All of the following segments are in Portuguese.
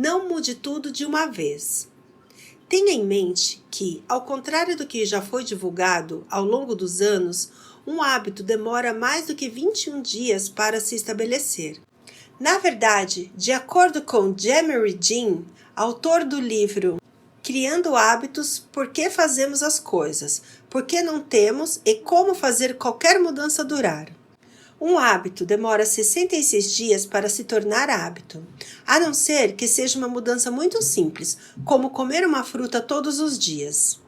Não mude tudo de uma vez. Tenha em mente que, ao contrário do que já foi divulgado ao longo dos anos, um hábito demora mais do que 21 dias para se estabelecer. Na verdade, de acordo com Jeremy Jean, autor do livro Criando Hábitos, Por que Fazemos as Coisas, Por que Não Temos e Como Fazer Qualquer Mudança Durar. Um hábito demora 66 dias para se tornar hábito, a não ser que seja uma mudança muito simples, como comer uma fruta todos os dias.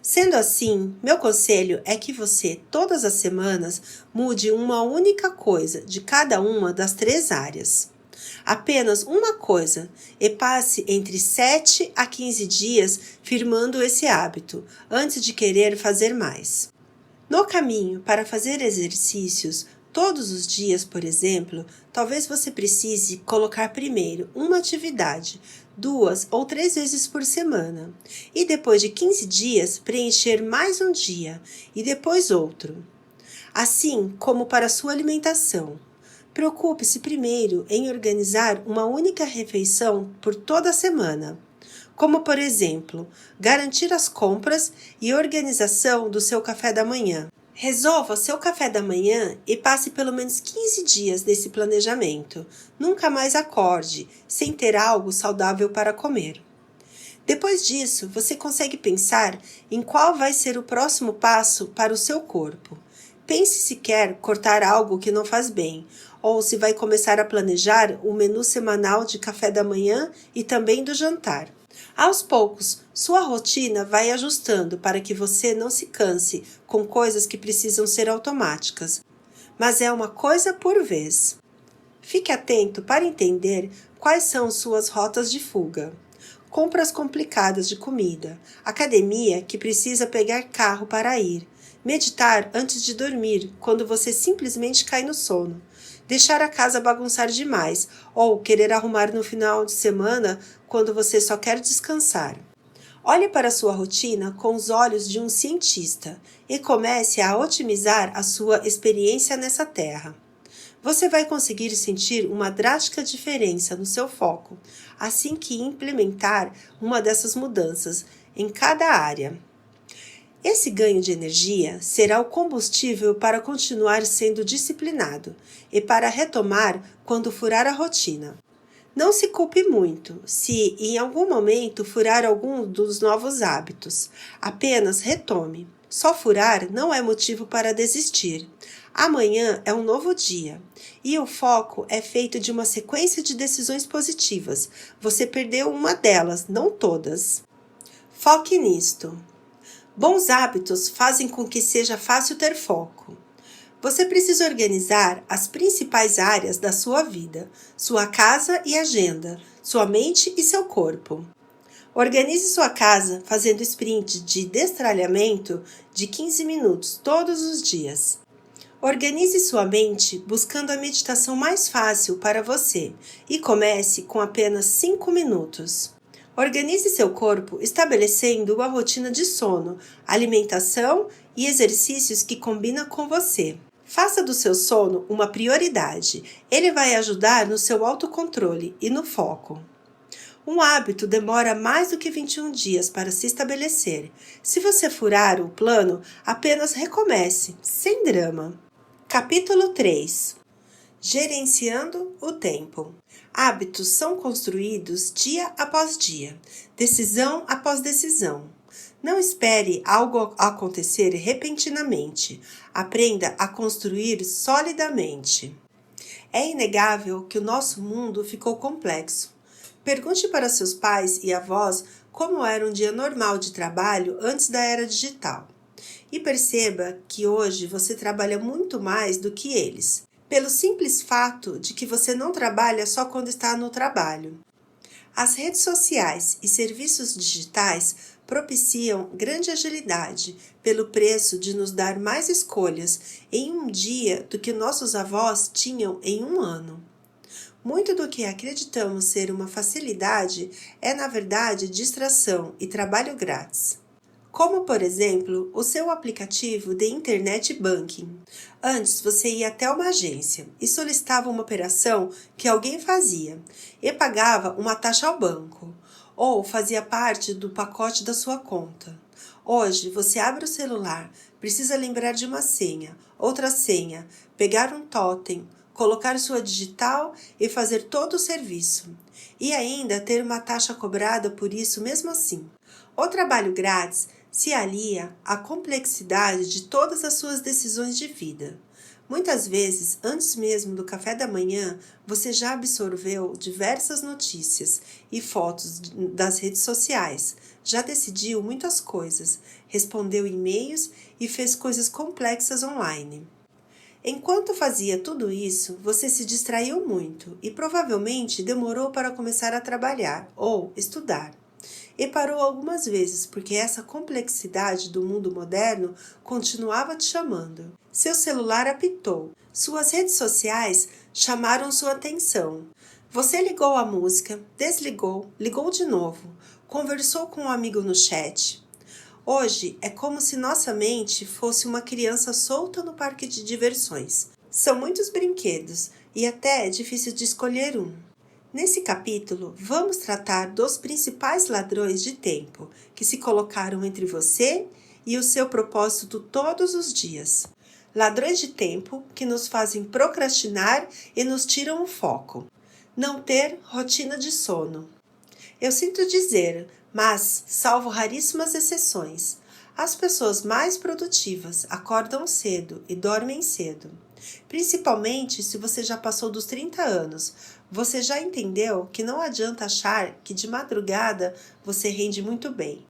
Sendo assim, meu conselho é que você, todas as semanas, mude uma única coisa de cada uma das 3 áreas. Apenas uma coisa e passe entre 7 a 15 dias firmando esse hábito, antes de querer fazer mais. No caminho para fazer exercícios, todos os dias, por exemplo, talvez você precise colocar primeiro uma atividade, 2 ou 3 vezes por semana, e depois de 15 dias preencher mais um dia e depois outro. Assim como para sua alimentação. Preocupe-se primeiro em organizar uma única refeição por toda a semana, como por exemplo, garantir as compras e organização do seu café da manhã. Resolva seu café da manhã e passe pelo menos 15 dias nesse planejamento. Nunca mais acorde, sem ter algo saudável para comer. Depois disso, você consegue pensar em qual vai ser o próximo passo para o seu corpo. Pense se quer cortar algo que não faz bem, ou se vai começar a planejar o menu semanal de café da manhã e também do jantar. Aos poucos, sua rotina vai ajustando para que você não se canse com coisas que precisam ser automáticas, mas é uma coisa por vez. Fique atento para entender quais são suas rotas de fuga. Compras complicadas de comida, academia que precisa pegar carro para ir, meditar antes de dormir quando você simplesmente cai no sono, deixar a casa bagunçar demais ou querer arrumar no final de semana quando você só quer descansar. Olhe para sua rotina com os olhos de um cientista e comece a otimizar a sua experiência nessa terra. Você vai conseguir sentir uma drástica diferença no seu foco assim que implementar uma dessas mudanças em cada área. Esse ganho de energia será o combustível para continuar sendo disciplinado e para retomar quando furar a rotina. Não se culpe muito se em algum momento furar algum dos novos hábitos. Apenas retome. Só furar não é motivo para desistir. Amanhã é um novo dia e o foco é feito de uma sequência de decisões positivas. Você perdeu uma delas, não todas. Foque nisto. Bons hábitos fazem com que seja fácil ter foco. Você precisa organizar as principais áreas da sua vida, sua casa e agenda, sua mente e seu corpo. Organize sua casa fazendo sprint de destralhamento de 15 minutos todos os dias. Organize sua mente buscando a meditação mais fácil para você e comece com apenas 5 minutos. Organize seu corpo estabelecendo uma rotina de sono, alimentação e exercícios que combinam com você. Faça do seu sono uma prioridade. Ele vai ajudar no seu autocontrole e no foco. Um hábito demora mais do que 21 dias para se estabelecer. Se você furar o plano, apenas recomece, sem drama. Capítulo 3. Gerenciando o tempo. Hábitos são construídos dia após dia, decisão após decisão. Não espere algo acontecer repentinamente. Aprenda a construir solidamente. É inegável que o nosso mundo ficou complexo. Pergunte para seus pais e avós como era um dia normal de trabalho antes da era digital. E perceba que hoje você trabalha muito mais do que eles, pelo simples fato de que você não trabalha só quando está no trabalho. As redes sociais e serviços digitais propiciam grande agilidade pelo preço de nos dar mais escolhas em um dia do que nossos avós tinham em um ano. Muito do que acreditamos ser uma facilidade é, na verdade, distração e trabalho grátis. como, por exemplo, o seu aplicativo de internet banking. Antes, você ia até uma agência e solicitava uma operação que alguém fazia e pagava uma taxa ao banco, ou fazia parte do pacote da sua conta. Hoje, você abre o celular, precisa lembrar de uma senha, outra senha, pegar um totem, colocar sua digital e fazer todo o serviço. E ainda ter uma taxa cobrada por isso mesmo assim. O trabalho grátis se alia à complexidade de todas as suas decisões de vida. Muitas vezes, antes mesmo do café da manhã, você já absorveu diversas notícias e fotos das redes sociais, já decidiu muitas coisas, respondeu e-mails e fez coisas complexas online. Enquanto fazia tudo isso, você se distraiu muito e provavelmente demorou para começar a trabalhar ou estudar. E parou algumas vezes porque essa complexidade do mundo moderno continuava te chamando. Seu celular apitou. Suas redes sociais chamaram sua atenção. Você ligou a música, desligou, ligou de novo, conversou com um amigo no chat. Hoje é como se nossa mente fosse uma criança solta no parque de diversões. São muitos brinquedos e até é difícil de escolher um. Nesse capítulo, vamos tratar dos principais ladrões de tempo que se colocaram entre você e o seu propósito todos os dias. Ladrões de tempo que nos fazem procrastinar e nos tiram o foco. Não ter rotina de sono. Eu sinto dizer, mas salvo raríssimas exceções, as pessoas mais produtivas acordam cedo e dormem cedo. Principalmente se você já passou dos 30 anos, você já entendeu que não adianta achar que de madrugada você rende muito bem.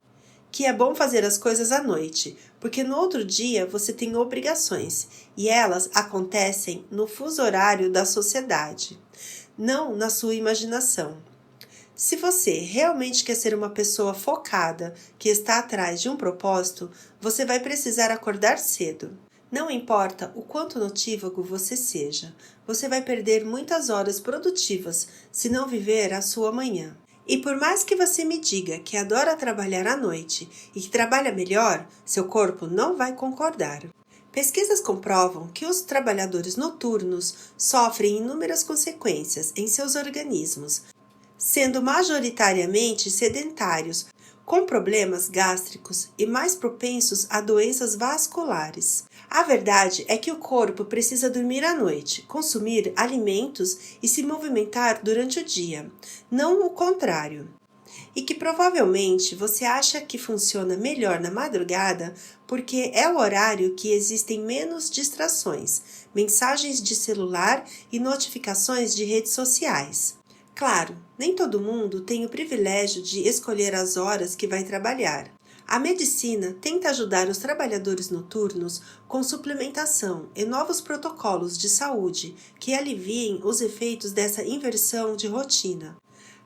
Que é bom fazer as coisas à noite, porque no outro dia você tem obrigações e elas acontecem no fuso horário da sociedade, não na sua imaginação. Se você realmente quer ser uma pessoa focada, que está atrás de um propósito, você vai precisar acordar cedo. Não importa o quanto notívago você seja, você vai perder muitas horas produtivas se não viver a sua manhã. E por mais que você me diga que adora trabalhar à noite e que trabalha melhor, seu corpo não vai concordar. Pesquisas comprovam que os trabalhadores noturnos sofrem inúmeras consequências em seus organismos, sendo majoritariamente sedentários, com problemas gástricos e mais propensos a doenças vasculares. A verdade é que o corpo precisa dormir à noite, consumir alimentos e se movimentar durante o dia, não o contrário. E que provavelmente você acha que funciona melhor na madrugada porque é o horário que existem menos distrações, mensagens de celular e notificações de redes sociais. Claro, nem todo mundo tem o privilégio de escolher as horas que vai trabalhar. A medicina tenta ajudar os trabalhadores noturnos com suplementação e novos protocolos de saúde que aliviem os efeitos dessa inversão de rotina.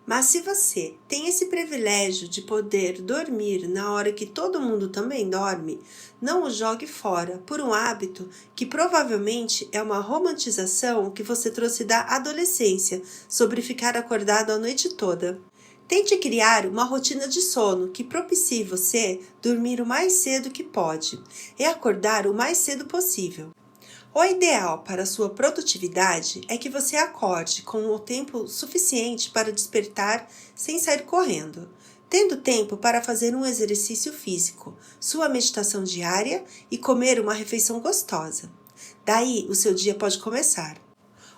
Mas se você tem esse privilégio de poder dormir na hora que todo mundo também dorme, não o jogue fora por um hábito que provavelmente é uma romantização que você trouxe da adolescência sobre ficar acordado a noite toda. Tente criar uma rotina de sono que propicie você dormir o mais cedo que pode e acordar o mais cedo possível. O ideal para sua produtividade é que você acorde com o tempo suficiente para despertar sem sair correndo, tendo tempo para fazer um exercício físico, sua meditação diária e comer uma refeição gostosa. Daí o seu dia pode começar.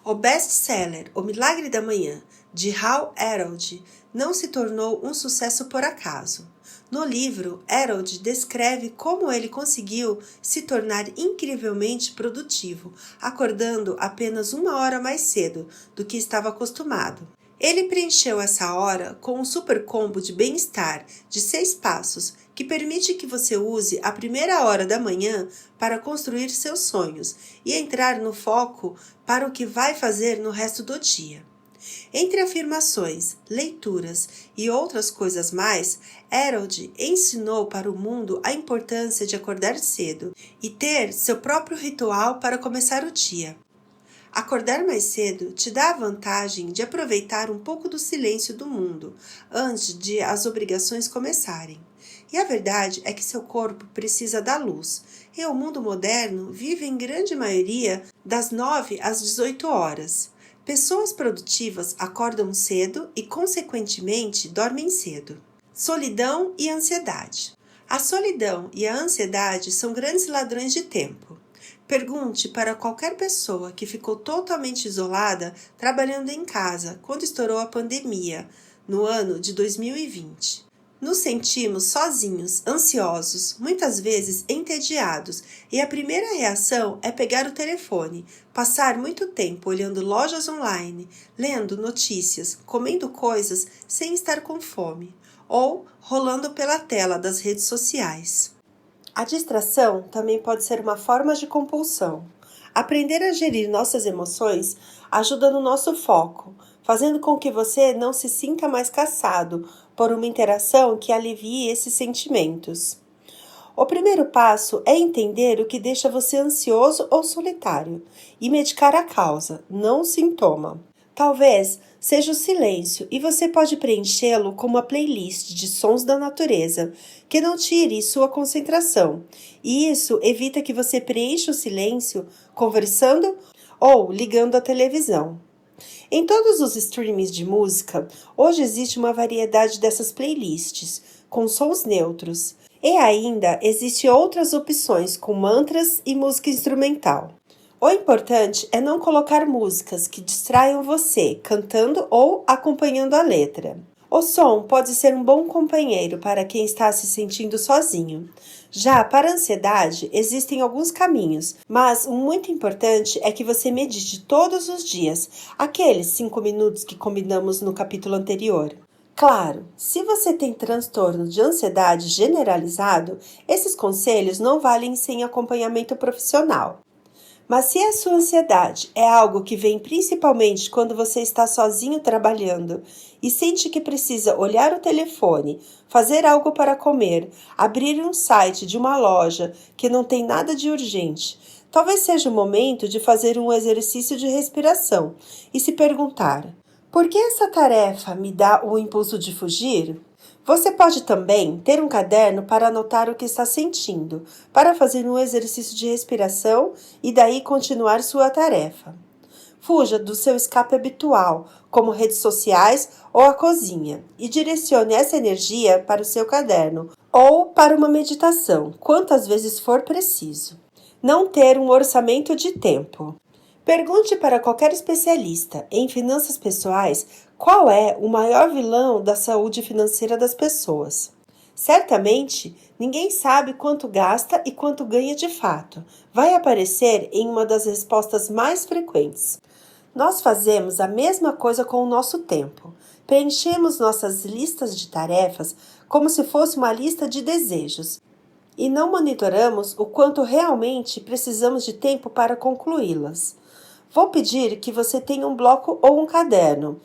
O best-seller O Milagre da Manhã, de Hal Herold, não se tornou um sucesso por acaso. No livro, Herold descreve como ele conseguiu se tornar incrivelmente produtivo, acordando apenas 1 hora mais cedo do que estava acostumado. Ele preencheu essa hora com um super combo de bem-estar de 6 passos, que permite que você use a primeira hora da manhã para construir seus sonhos e entrar no foco para o que vai fazer no resto do dia. Entre afirmações, leituras e outras coisas mais, Herold ensinou para o mundo a importância de acordar cedo e ter seu próprio ritual para começar o dia. Acordar mais cedo te dá a vantagem de aproveitar um pouco do silêncio do mundo antes de as obrigações começarem. E a verdade é que seu corpo precisa da luz, e o mundo moderno vive em grande maioria das 9 às 18 horas. Pessoas produtivas acordam cedo e, consequentemente, dormem cedo. Solidão e ansiedade. A solidão e a ansiedade são grandes ladrões de tempo. Pergunte para qualquer pessoa que ficou totalmente isolada trabalhando em casa quando estourou a pandemia, no ano de 2020. Nos sentimos sozinhos, ansiosos, muitas vezes entediados, e a primeira reação é pegar o telefone, passar muito tempo olhando lojas online, lendo notícias, comendo coisas sem estar com fome, ou rolando pela tela das redes sociais. A distração também pode ser uma forma de compulsão. Aprender a gerir nossas emoções ajuda no nosso foco, fazendo com que você não se sinta mais cansado por uma interação que alivie esses sentimentos. O primeiro passo é entender o que deixa você ansioso ou solitário e medicar a causa, não o sintoma. Talvez seja o silêncio e você pode preenchê-lo com uma playlist de sons da natureza que não tire sua concentração. E isso evita que você preencha o silêncio conversando ou ligando a televisão. Em todos os streamings de música, hoje existe uma variedade dessas playlists, com sons neutros. E ainda existem outras opções com mantras e música instrumental. O importante é não colocar músicas que distraiam você, cantando ou acompanhando a letra. O som pode ser um bom companheiro para quem está se sentindo sozinho. Já para a ansiedade, existem alguns caminhos, mas o muito importante é que você medite todos os dias, aqueles 5 minutos que combinamos no capítulo anterior. Claro, se você tem transtorno de ansiedade generalizado, esses conselhos não valem sem acompanhamento profissional. Mas se a sua ansiedade é algo que vem principalmente quando você está sozinho trabalhando e sente que precisa olhar o telefone, fazer algo para comer, abrir um site de uma loja que não tem nada de urgente, talvez seja o momento de fazer um exercício de respiração e se perguntar: por que essa tarefa me dá o impulso de fugir? Você pode também ter um caderno para anotar o que está sentindo, para fazer um exercício de respiração e daí continuar sua tarefa. Fuja do seu escape habitual, como redes sociais ou a cozinha, e direcione essa energia para o seu caderno ou para uma meditação, quantas vezes for preciso. Não ter um orçamento de tempo. Pergunte para qualquer especialista em finanças pessoais qual é o maior vilão da saúde financeira das pessoas. Certamente, ninguém sabe quanto gasta e quanto ganha de fato. Vai aparecer em uma das respostas mais frequentes. Nós fazemos a mesma coisa com o nosso tempo. Preenchemos nossas listas de tarefas como se fosse uma lista de desejos e não monitoramos o quanto realmente precisamos de tempo para concluí-las. Vou pedir que você tenha um bloco ou um caderno.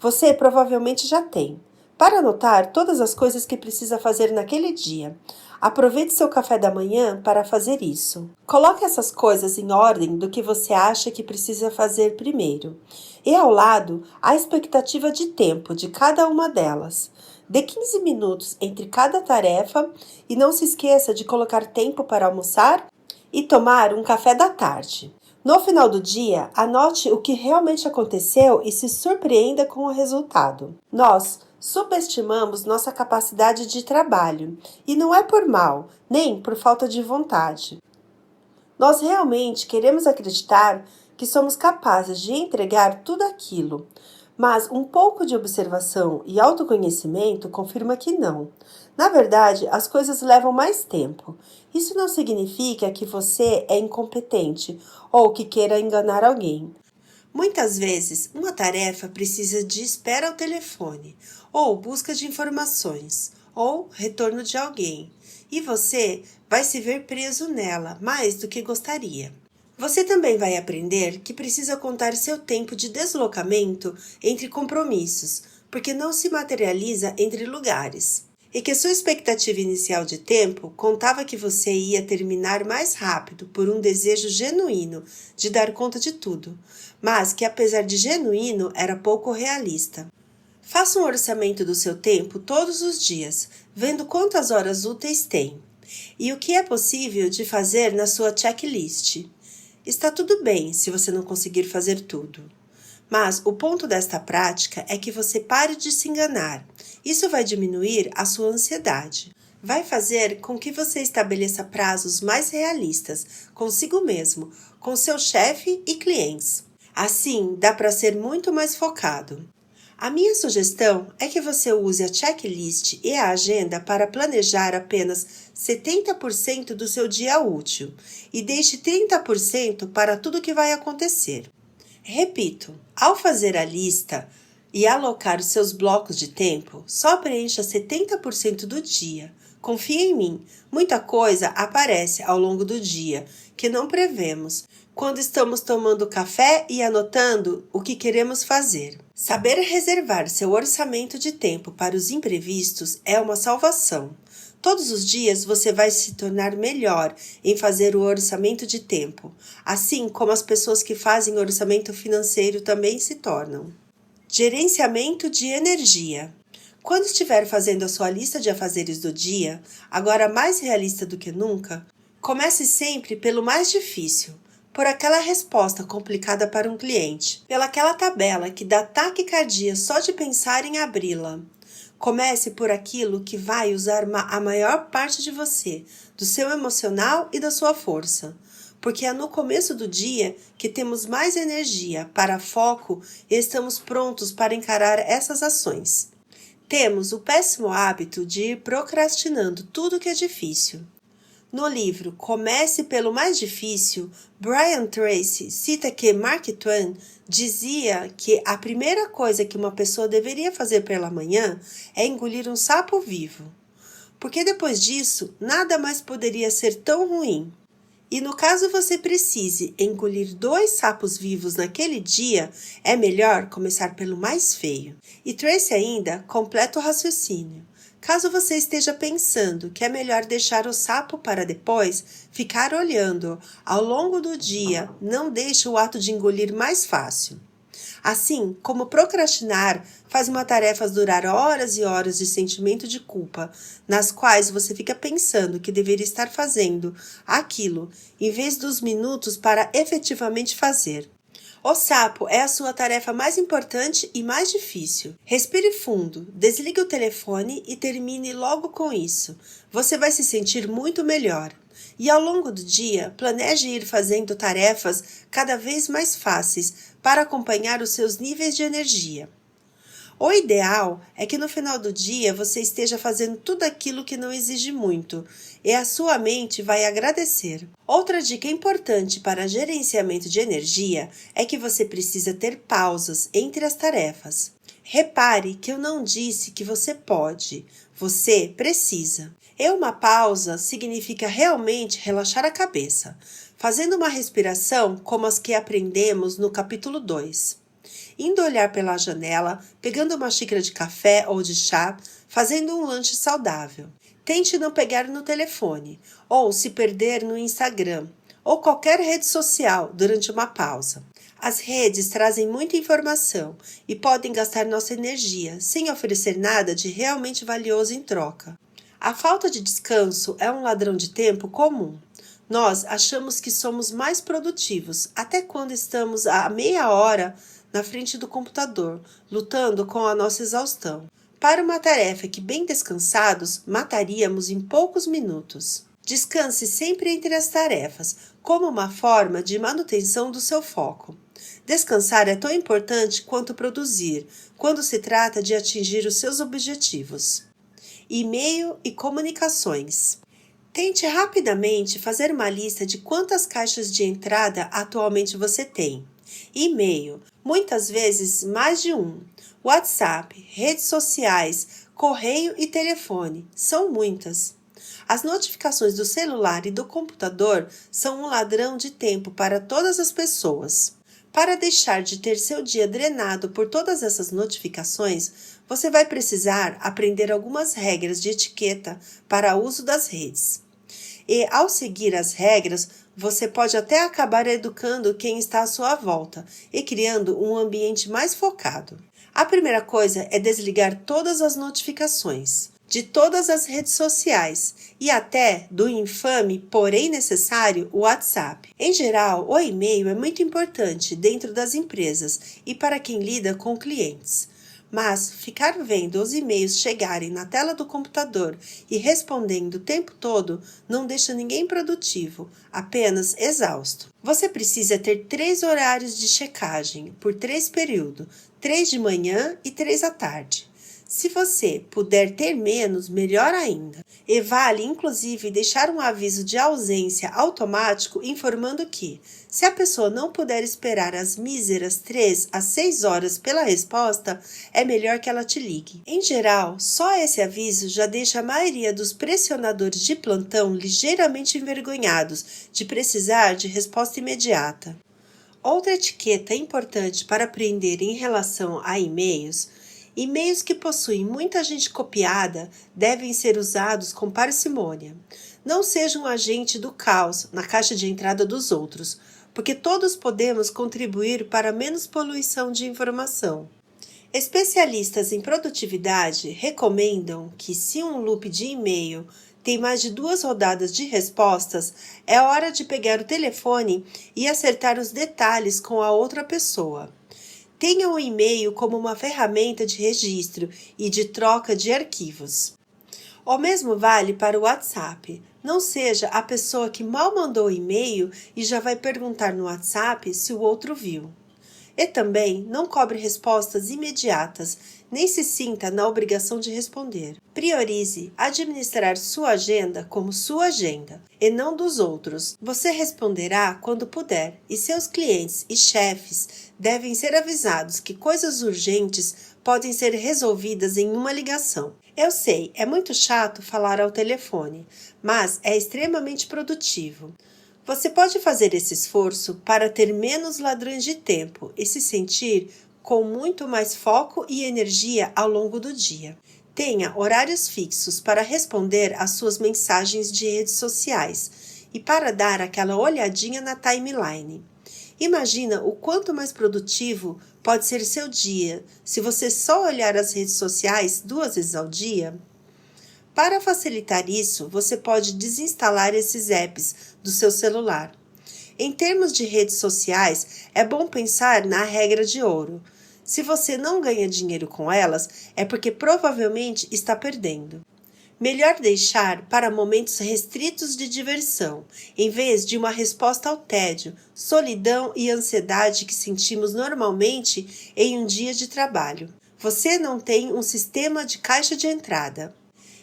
Você provavelmente já tem. Para anotar todas as coisas que precisa fazer naquele dia. Aproveite seu café da manhã para fazer isso. Coloque essas coisas em ordem do que você acha que precisa fazer primeiro. E ao lado, a expectativa de tempo de cada uma delas. Dê 15 minutos entre cada tarefa e não se esqueça de colocar tempo para almoçar e tomar um café da tarde. No final do dia, anote o que realmente aconteceu e se surpreenda com o resultado. Nós subestimamos nossa capacidade de trabalho, e não é por mal, nem por falta de vontade. Nós realmente queremos acreditar que somos capazes de entregar tudo aquilo, mas um pouco de observação e autoconhecimento confirma que não. Na verdade, as coisas levam mais tempo. Isso não significa que você é incompetente ou que queira enganar alguém. Muitas vezes, uma tarefa precisa de espera ao telefone, ou busca de informações, ou retorno de alguém, e você vai se ver preso nela mais do que gostaria. Você também vai aprender que precisa contar seu tempo de deslocamento entre compromissos, porque não se materializa entre lugares. e que sua expectativa inicial de tempo contava que você ia terminar mais rápido por um desejo genuíno de dar conta de tudo, mas que apesar de genuíno era pouco realista. Faça um orçamento do seu tempo todos os dias, vendo quantas horas úteis tem e o que é possível de fazer na sua checklist. Está tudo bem se você não conseguir fazer tudo. Mas o ponto desta prática é que você pare de se enganar. Isso vai diminuir a sua ansiedade. Vai fazer com que você estabeleça prazos mais realistas consigo mesmo, com seu chefe e clientes. Assim, dá para ser muito mais focado. A minha sugestão é que você use a checklist e a agenda para planejar apenas 70% do seu dia útil e deixe 30% para tudo que vai acontecer. Repito, ao fazer a lista e alocar os seus blocos de tempo, só preencha 70% do dia. Confia em mim, muita coisa aparece ao longo do dia que não prevemos quando estamos tomando café e anotando o que queremos fazer. Saber reservar seu orçamento de tempo para os imprevistos é uma salvação. Todos os dias você vai se tornar melhor em fazer o orçamento de tempo, assim como as pessoas que fazem orçamento financeiro também se tornam. Gerenciamento de energia. Quando estiver fazendo a sua lista de afazeres do dia, agora mais realista do que nunca, comece sempre pelo mais difícil, por aquela resposta complicada para um cliente, pelaquela tabela que dá taquicardia só de pensar em abri-la. Comece por aquilo que vai usar a maior parte de você, do seu emocional e da sua força, porque é no começo do dia que temos mais energia para foco e estamos prontos para encarar essas ações. Temos o péssimo hábito de ir procrastinando tudo que é difícil. No livro Comece pelo Mais Difícil, Brian Tracy cita que Mark Twain dizia que a primeira coisa que uma pessoa deveria fazer pela manhã é engolir um sapo vivo, porque depois disso nada mais poderia ser tão ruim. E no caso você precise engolir 2 sapos vivos naquele dia, é melhor começar pelo mais feio. E Tracy ainda completa o raciocínio. Caso você esteja pensando que é melhor deixar o sapo para depois, ficar olhando ao longo do dia não deixa o ato de engolir mais fácil. Assim como procrastinar faz uma tarefa durar horas e horas de sentimento de culpa, nas quais você fica pensando que deveria estar fazendo aquilo, em vez dos minutos para efetivamente fazer. O sapo é a sua tarefa mais importante e mais difícil. Respire fundo, desligue o telefone e termine logo com isso. Você vai se sentir muito melhor. E ao longo do dia, planeje ir fazendo tarefas cada vez mais fáceis para acompanhar os seus níveis de energia. O ideal é que no final do dia você esteja fazendo tudo aquilo que não exige muito e a sua mente vai agradecer. Outra dica importante para gerenciamento de energia é que você precisa ter pausas entre as tarefas. Repare que eu não disse que você pode, você precisa. E uma pausa significa realmente relaxar a cabeça, fazendo uma respiração como as que aprendemos no capítulo 2. Indo olhar pela janela, pegando uma xícara de café ou de chá, fazendo um lanche saudável. Tente não pegar no telefone, ou se perder no Instagram, ou qualquer rede social durante uma pausa. As redes trazem muita informação e podem gastar nossa energia, sem oferecer nada de realmente valioso em troca. A falta de descanso é um ladrão de tempo comum. Nós achamos que somos mais produtivos, até quando estamos a meia hora na frente do computador, lutando com a nossa exaustão, para uma tarefa que, bem descansados, mataríamos em poucos minutos. Descanse sempre entre as tarefas, como uma forma de manutenção do seu foco. Descansar é tão importante quanto produzir, quando se trata de atingir os seus objetivos. E-mail e comunicações. Tente rapidamente fazer uma lista de quantas caixas de entrada atualmente você tem. E-mail, muitas vezes mais de um. WhatsApp, redes sociais, correio e telefone, são muitas. As notificações do celular e do computador são um ladrão de tempo para todas as pessoas. Para deixar de ter seu dia drenado por todas essas notificações, você vai precisar aprender algumas regras de etiqueta para o uso das redes. E ao seguir as regras, você pode até acabar educando quem está à sua volta e criando um ambiente mais focado. A primeira coisa é desligar todas as notificações de todas as redes sociais e até do infame, porém necessário, WhatsApp. Em geral, o e-mail é muito importante dentro das empresas e para quem lida com clientes. Mas ficar vendo os e-mails chegarem na tela do computador e respondendo o tempo todo não deixa ninguém produtivo, apenas exausto. Você precisa ter 3 horários de checagem por 3 períodos, 3 de manhã e 3 à tarde. Se você puder ter menos, melhor ainda. E vale, inclusive, deixar um aviso de ausência automático informando que, se a pessoa não puder esperar as míseras 3 a 6 horas pela resposta, é melhor que ela te ligue. Em geral, só esse aviso já deixa a maioria dos pressionadores de plantão ligeiramente envergonhados de precisar de resposta imediata. Outra etiqueta importante para aprender em relação a e-mails que possuem muita gente copiada devem ser usados com parcimônia. Não seja um agente do caos na caixa de entrada dos outros, porque todos podemos contribuir para menos poluição de informação. Especialistas em produtividade recomendam que, se um loop de e-mail tem mais de 2 rodadas de respostas, é hora de pegar o telefone e acertar os detalhes com a outra pessoa. Tenha o e-mail como uma ferramenta de registro e de troca de arquivos. O mesmo vale para o WhatsApp. Não seja a pessoa que mal mandou o e-mail e já vai perguntar no WhatsApp se o outro viu. E também não cobre respostas imediatas, nem se sinta na obrigação de responder. Priorize administrar sua agenda como sua agenda e não dos outros. Você responderá quando puder e seus clientes e chefes devem ser avisados que coisas urgentes podem ser resolvidas em uma ligação. Eu sei, é muito chato falar ao telefone, mas é extremamente produtivo. Você pode fazer esse esforço para ter menos ladrões de tempo e se sentir com muito mais foco e energia ao longo do dia. Tenha horários fixos para responder às suas mensagens de redes sociais e para dar aquela olhadinha na timeline. Imagina o quanto mais produtivo pode ser seu dia se você só olhar as redes sociais 2 vezes ao dia. Para facilitar isso, você pode desinstalar esses apps do seu celular. Em termos de redes sociais, é bom pensar na regra de ouro. Se você não ganha dinheiro com elas, é porque provavelmente está perdendo. Melhor deixar para momentos restritos de diversão, em vez de uma resposta ao tédio, solidão e ansiedade que sentimos normalmente em um dia de trabalho. Você não tem um sistema de caixa de entrada.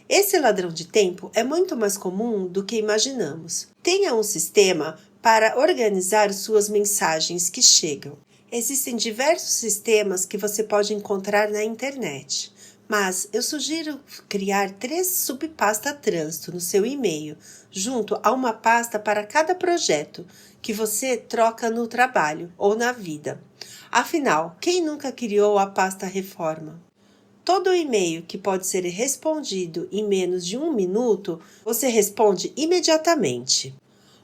Esse ladrão de tempo é muito mais comum do que imaginamos. Tenha um sistema para organizar suas mensagens que chegam. Existem diversos sistemas que você pode encontrar na internet, mas eu sugiro criar 3 subpastas trânsito no seu e-mail, junto a uma pasta para cada projeto que você troca no trabalho ou na vida. Afinal, quem nunca criou a pasta reforma? Todo e-mail que pode ser respondido em menos de 1 minuto, você responde imediatamente.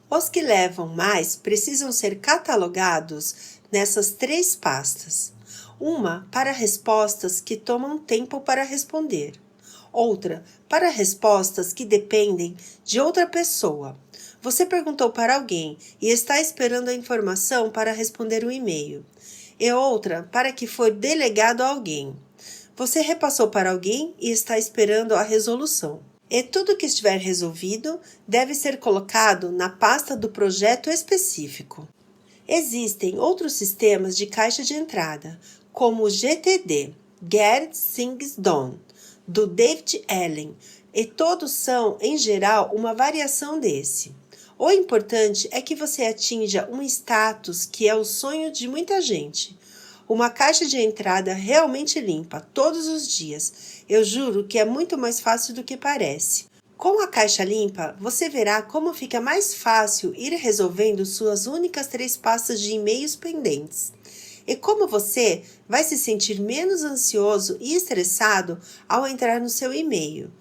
Os que levam mais precisam ser catalogados nessas 3 pastas. Uma para respostas que tomam tempo para responder. Outra para respostas que dependem de outra pessoa. Você perguntou para alguém e está esperando a informação para responder o e-mail. E outra para que foi delegado a alguém. Você repassou para alguém e está esperando a resolução. E tudo que estiver resolvido deve ser colocado na pasta do projeto específico. Existem outros sistemas de caixa de entrada, como o GTD, Get Things Done, do David Allen, e todos são, em geral, uma variação desse. O importante é que você atinja um status que é o sonho de muita gente. Uma caixa de entrada realmente limpa, todos os dias. Eu juro que é muito mais fácil do que parece. Com a caixa limpa, você verá como fica mais fácil ir resolvendo suas únicas 3 pastas de e-mails pendentes. e como você vai se sentir menos ansioso e estressado ao entrar no seu e-mail,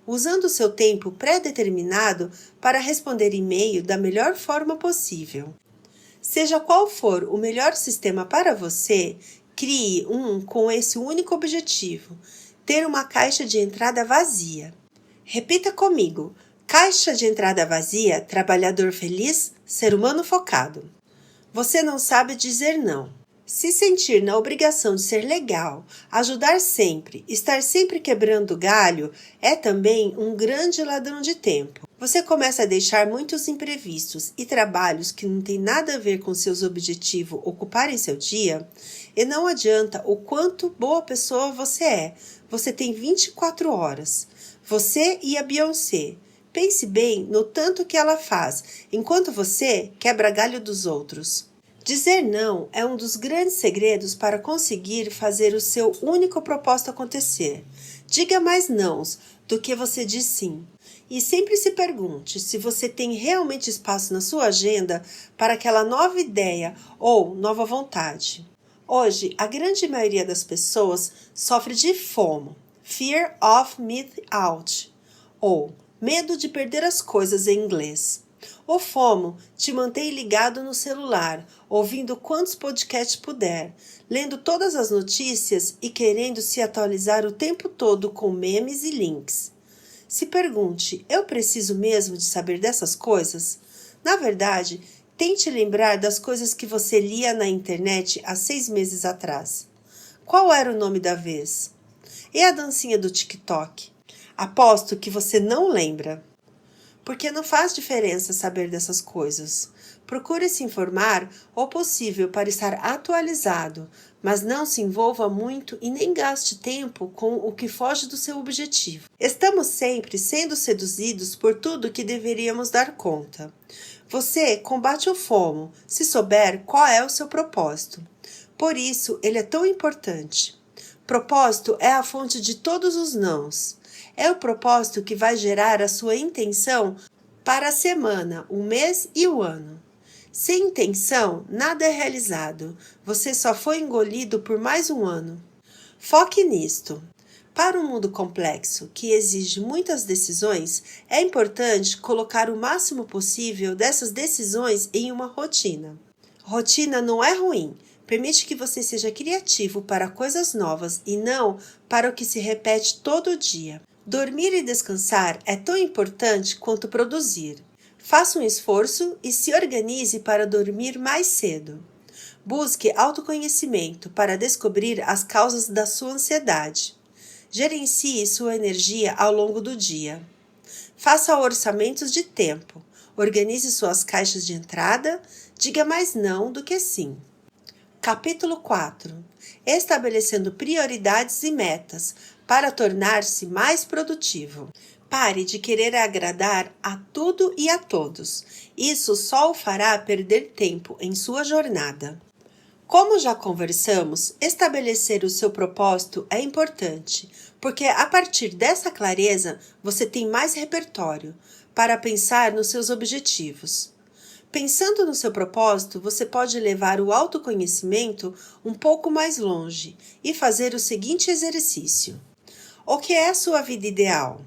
usando o seu tempo pré-determinado para responder e-mail da melhor forma possível. Seja qual for o melhor sistema para você, crie um com esse único objetivo: ter uma caixa de entrada vazia. Repita comigo: caixa de entrada vazia, trabalhador feliz, ser humano focado. Você não sabe dizer não. Se sentir na obrigação de ser legal, ajudar sempre, estar sempre quebrando galho, é também um grande ladrão de tempo. Você começa a deixar muitos imprevistos e trabalhos que não têm nada a ver com seus objetivos ocuparem seu dia, e não adianta o quanto boa pessoa você é. Você tem 24 horas. Você e a Beyoncé. Pense bem no tanto que ela faz, enquanto você quebra galho dos outros. Dizer não é um dos grandes segredos para conseguir fazer o seu único propósito acontecer. Diga mais nãos do que você diz sim. E sempre se pergunte se você tem realmente espaço na sua agenda para aquela nova ideia ou nova vontade. Hoje, a grande maioria das pessoas sofre de FOMO, Fear of Missing Out, ou medo de perder as coisas em inglês. O FOMO te mantém ligado no celular, ouvindo quantos podcasts puder, lendo todas as notícias e querendo se atualizar o tempo todo com memes e links. Se pergunte: eu preciso mesmo de saber dessas coisas? Na verdade, tente lembrar das coisas que você lia na internet há 6 meses atrás. Qual era o nome da vez? E a dancinha do TikTok? Aposto que você não lembra. Porque não faz diferença saber dessas coisas. Procure se informar o possível para estar atualizado, mas não se envolva muito e nem gaste tempo com o que foge do seu objetivo. Estamos sempre sendo seduzidos por tudo que deveríamos dar conta. Você combate o FOMO se souber qual é o seu propósito. Por isso, ele é tão importante. Propósito é a fonte de todos os nãos. É o propósito que vai gerar a sua intenção para a semana, o mês e o ano. Sem intenção, nada é realizado. Você só foi engolido por mais um ano. Foque nisto. Para um mundo complexo, que exige muitas decisões, é importante colocar o máximo possível dessas decisões em uma rotina. Rotina não é ruim. Permite que você seja criativo para coisas novas e não para o que se repete todo dia. Dormir e descansar é tão importante quanto produzir. Faça um esforço e se organize para dormir mais cedo. Busque autoconhecimento para descobrir as causas da sua ansiedade. Gerencie sua energia ao longo do dia. Faça orçamentos de tempo. Organize suas caixas de entrada. Diga mais não do que sim. Capítulo 4. Estabelecendo prioridades e metas para tornar-se mais produtivo. Pare de querer agradar a tudo e a todos. Isso só o fará perder tempo em sua jornada. Como já conversamos, estabelecer o seu propósito é importante, porque a partir dessa clareza você tem mais repertório para pensar nos seus objetivos. Pensando no seu propósito, você pode levar o autoconhecimento um pouco mais longe e fazer o seguinte exercício. O que é a sua vida ideal?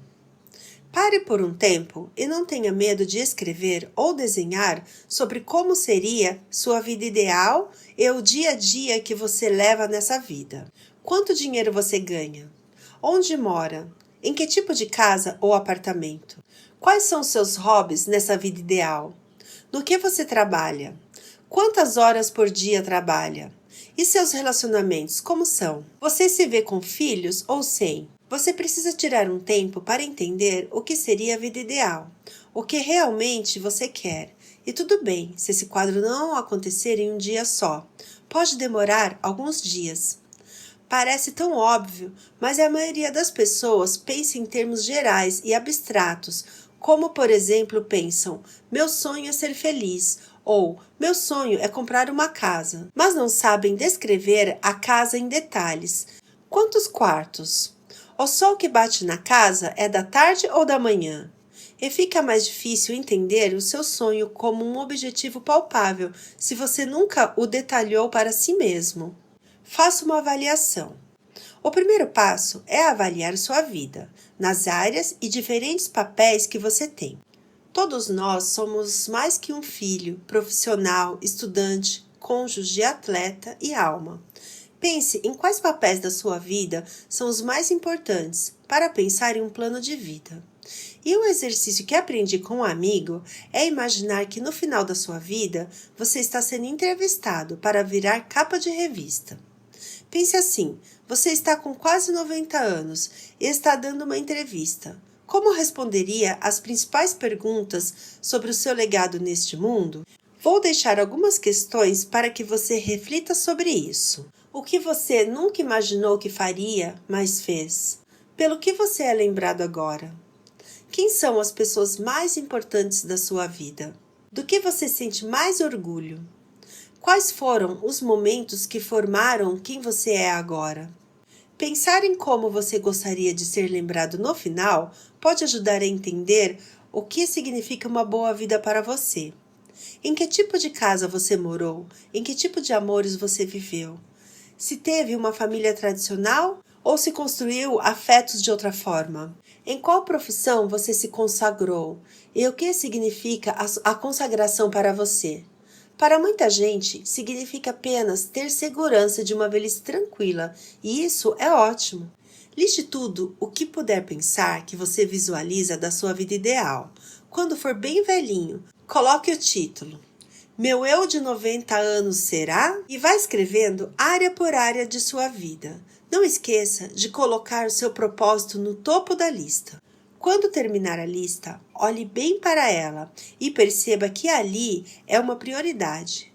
Pare por um tempo e não tenha medo de escrever ou desenhar sobre como seria sua vida ideal e o dia a dia que você leva nessa vida. Quanto dinheiro você ganha? Onde mora? Em que tipo de casa ou apartamento? Quais são seus hobbies nessa vida ideal? No que você trabalha? Quantas horas por dia trabalha? E seus relacionamentos, como são? Você se vê com filhos ou sem? Você precisa tirar um tempo para entender o que seria a vida ideal, o que realmente você quer. E tudo bem se esse quadro não acontecer em um dia só. Pode demorar alguns dias. Parece tão óbvio, mas a maioria das pessoas pensa em termos gerais e abstratos, como, por exemplo, pensam: meu sonho é ser feliz, ou meu sonho é comprar uma casa, mas não sabem descrever a casa em detalhes. Quantos quartos? O sol que bate na casa é da tarde ou da manhã? E fica mais difícil entender o seu sonho como um objetivo palpável se você nunca o detalhou para si mesmo. Faça uma avaliação. O primeiro passo é avaliar sua vida, nas áreas e diferentes papéis que você tem. Todos nós somos mais que um filho, profissional, estudante, cônjuge, atleta e alma. Pense em quais papéis da sua vida são os mais importantes para pensar em um plano de vida. E um exercício que aprendi com um amigo é imaginar que no final da sua vida você está sendo entrevistado para virar capa de revista. Pense assim, você está com quase 90 anos e está dando uma entrevista. Como responderia às principais perguntas sobre o seu legado neste mundo? Vou deixar algumas questões para que você reflita sobre isso. O que você nunca imaginou que faria, mas fez? Pelo que você é lembrado agora? Quem são as pessoas mais importantes da sua vida? Do que você sente mais orgulho? Quais foram os momentos que formaram quem você é agora? Pensar em como você gostaria de ser lembrado no final pode ajudar a entender o que significa uma boa vida para você. Em que tipo de casa você morou? Em que tipo de amores você viveu? Se teve uma família tradicional ou se construiu afetos de outra forma? Em qual profissão você se consagrou? E o que significa a consagração para você? Para muita gente, significa apenas ter segurança de uma velhice tranquila, e isso é ótimo. Liste tudo o que puder pensar que você visualiza da sua vida ideal. Quando for bem velhinho, coloque o título. Meu eu de 90 anos será? E vá escrevendo área por área de sua vida. Não esqueça de colocar o seu propósito no topo da lista. Quando terminar a lista, olhe bem para ela e perceba que ali é uma prioridade.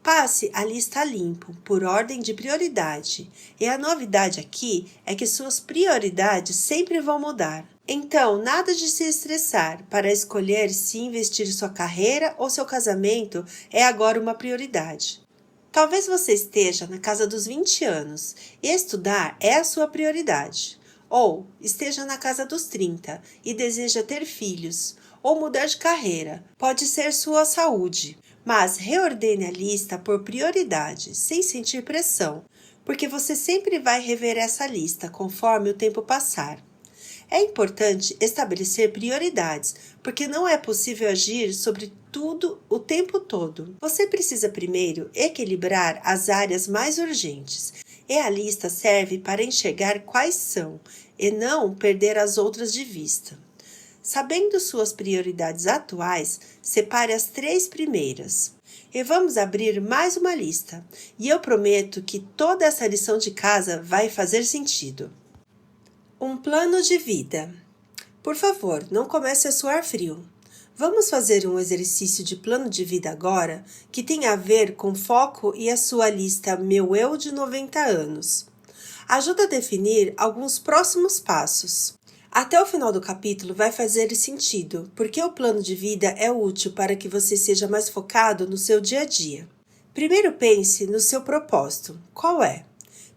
Passe a lista limpo, por ordem de prioridade. E a novidade aqui é que suas prioridades sempre vão mudar. Então, nada de se estressar para escolher se investir sua carreira ou seu casamento é agora uma prioridade. Talvez você esteja na casa dos 20 anos e estudar é a sua prioridade. Ou esteja na casa dos 30 e deseja ter filhos, ou mudar de carreira, pode ser sua saúde. Mas reordene a lista por prioridade, sem sentir pressão, porque você sempre vai rever essa lista conforme o tempo passar. É importante estabelecer prioridades, porque não é possível agir sobre tudo o tempo todo. Você precisa primeiro equilibrar as áreas mais urgentes, e a lista serve para enxergar quais são, e não perder as outras de vista. Sabendo suas prioridades atuais, separe as 3 primeiras. E vamos abrir mais uma lista, e eu prometo que toda essa lição de casa vai fazer sentido. Um plano de vida. Por favor, não comece a suar frio. Vamos fazer um exercício de plano de vida agora que tem a ver com foco e a sua lista Meu Eu de 90 anos. Ajuda a definir alguns próximos passos. Até o final do capítulo vai fazer sentido, porque o plano de vida é útil para que você seja mais focado no seu dia a dia. Primeiro pense no seu propósito. Qual é?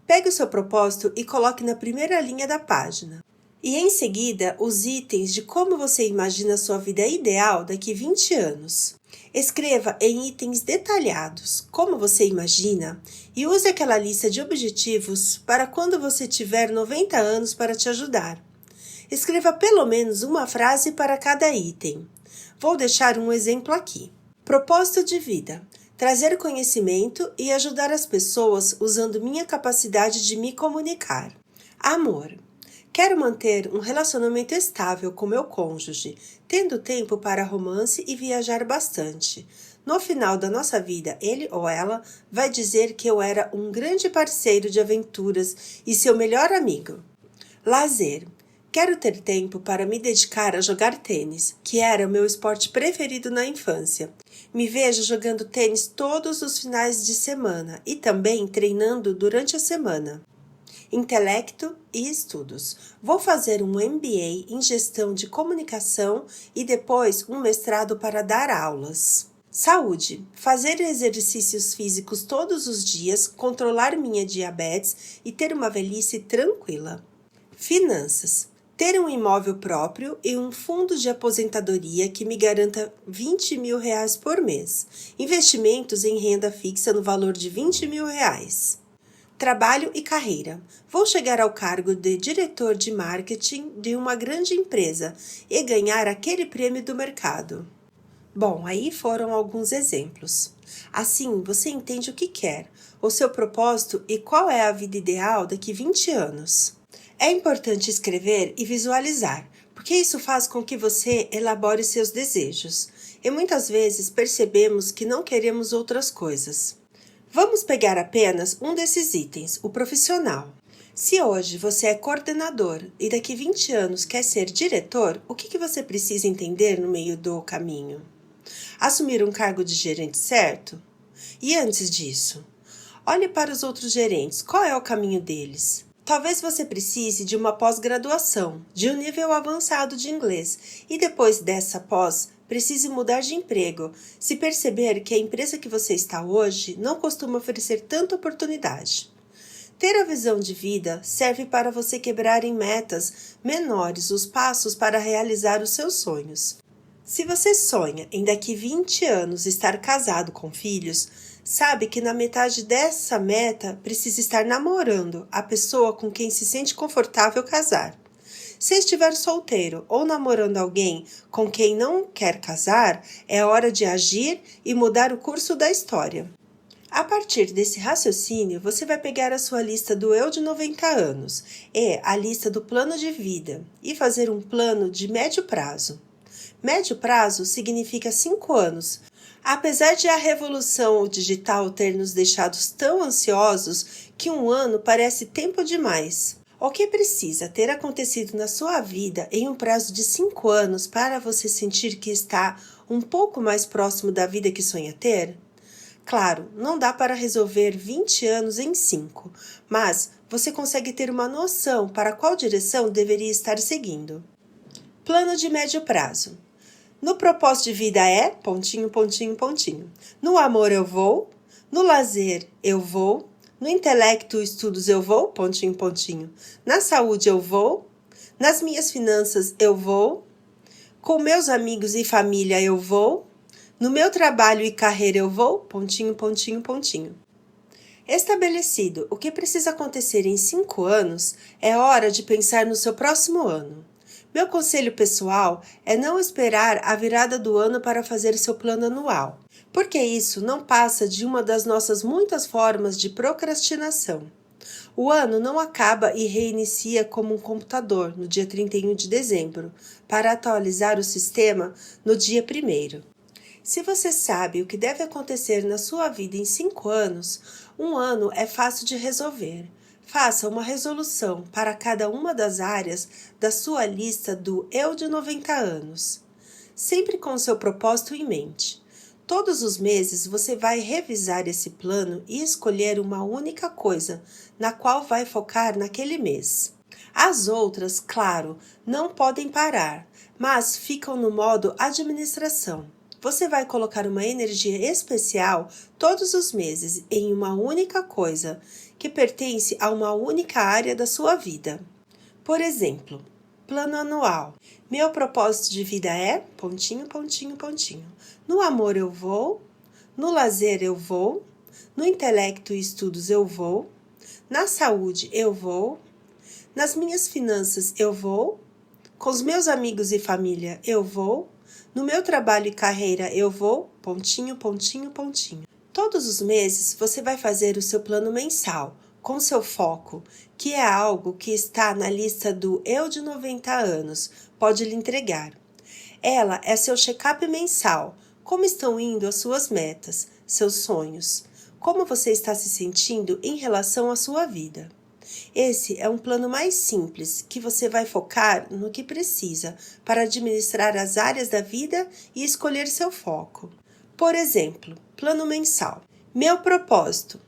Pegue o seu propósito e coloque na primeira linha da página. E em seguida, os itens de como você imagina a sua vida ideal daqui 20 anos. Escreva em itens detalhados como você imagina e use aquela lista de objetivos para quando você tiver 90 anos para te ajudar. Escreva pelo menos uma frase para cada item. Vou deixar um exemplo aqui. Propósito de vida. Trazer conhecimento e ajudar as pessoas usando minha capacidade de me comunicar. Amor. Quero manter um relacionamento estável com meu cônjuge, tendo tempo para romance e viajar bastante. No final da nossa vida, ele ou ela vai dizer que eu era um grande parceiro de aventuras e seu melhor amigo. Lazer. Quero ter tempo para me dedicar a jogar tênis, que era o meu esporte preferido na infância. Me vejo jogando tênis todos os finais de semana e também treinando durante a semana. Intelecto e estudos. Vou fazer um MBA em gestão de comunicação e depois um mestrado para dar aulas. Saúde. Fazer exercícios físicos todos os dias, controlar minha diabetes e ter uma velhice tranquila. Finanças. Ter um imóvel próprio e um fundo de aposentadoria que me garanta R$ 20 mil por mês. Investimentos em renda fixa no valor de R$ 20 mil. Trabalho e carreira. Vou chegar ao cargo de diretor de marketing de uma grande empresa e ganhar aquele prêmio do mercado. Bom, aí foram alguns exemplos. Assim, você entende o que quer, o seu propósito e qual é a vida ideal daqui 20 anos. É importante escrever e visualizar, porque isso faz com que você elabore seus desejos. E muitas vezes percebemos que não queremos outras coisas. Vamos pegar apenas um desses itens, o profissional. Se hoje você é coordenador e daqui 20 anos quer ser diretor, o que você precisa entender no meio do caminho? Assumir um cargo de gerente, certo? E antes disso? Olhe para os outros gerentes, qual é o caminho deles? Talvez você precise de uma pós-graduação, de um nível avançado de inglês, e depois dessa pós, precise mudar de emprego, se perceber que a empresa que você está hoje não costuma oferecer tanta oportunidade. Ter a visão de vida serve para você quebrar em metas menores os passos para realizar os seus sonhos. Se você sonha em daqui 20 anos estar casado com filhos, sabe que na metade dessa meta precisa estar namorando a pessoa com quem se sente confortável casar. Se estiver solteiro ou namorando alguém com quem não quer casar, é hora de agir e mudar o curso da história. A partir desse raciocínio, você vai pegar a sua lista do eu de 90 anos e a lista do plano de vida e fazer um plano de médio prazo. Médio prazo significa 5 anos. Apesar de a revolução digital ter nos deixado tão ansiosos que um ano parece tempo demais. O que precisa ter acontecido na sua vida em um prazo de 5 anos para você sentir que está um pouco mais próximo da vida que sonha ter? Claro, não dá para resolver 20 anos em 5, mas você consegue ter uma noção para qual direção deveria estar seguindo. Plano de médio prazo. No propósito de vida é... No amor eu vou. No lazer eu vou. No intelecto e estudos eu vou... Na saúde eu vou. Nas minhas finanças eu vou. Com meus amigos e família eu vou. No meu trabalho e carreira eu vou... Estabelecido o que precisa acontecer em 5 anos, é hora de pensar no seu próximo ano. Meu conselho pessoal é não esperar a virada do ano para fazer seu plano anual, porque isso não passa de uma das nossas muitas formas de procrastinação. O ano não acaba e reinicia como um computador no dia 31 de dezembro, para atualizar o sistema no dia 1º. Se você sabe o que deve acontecer na sua vida em 5 anos, um ano é fácil de resolver. Faça uma resolução para cada uma das áreas da sua lista do eu de 90 anos, sempre com seu propósito em mente. Todos os meses você vai revisar esse plano e escolher uma única coisa na qual vai focar naquele mês. As outras, claro, não podem parar, mas ficam no modo administração. Você vai colocar uma energia especial todos os meses em uma única coisa, que pertence a uma única área da sua vida. Por exemplo, plano anual. Meu propósito de vida é... No amor eu vou. No lazer eu vou. No intelecto e estudos eu vou. Na saúde eu vou. Nas minhas finanças eu vou. Com os meus amigos e família eu vou. No meu trabalho e carreira eu vou... Todos os meses você vai fazer o seu plano mensal, com seu foco, que é algo que está na lista do eu de 90 anos, pode lhe entregar. Ela é seu check-up mensal, como estão indo as suas metas, seus sonhos, como você está se sentindo em relação à sua vida. Esse é um plano mais simples, que você vai focar no que precisa para administrar as áreas da vida e escolher seu foco. Por exemplo, plano mensal. Meu propósito.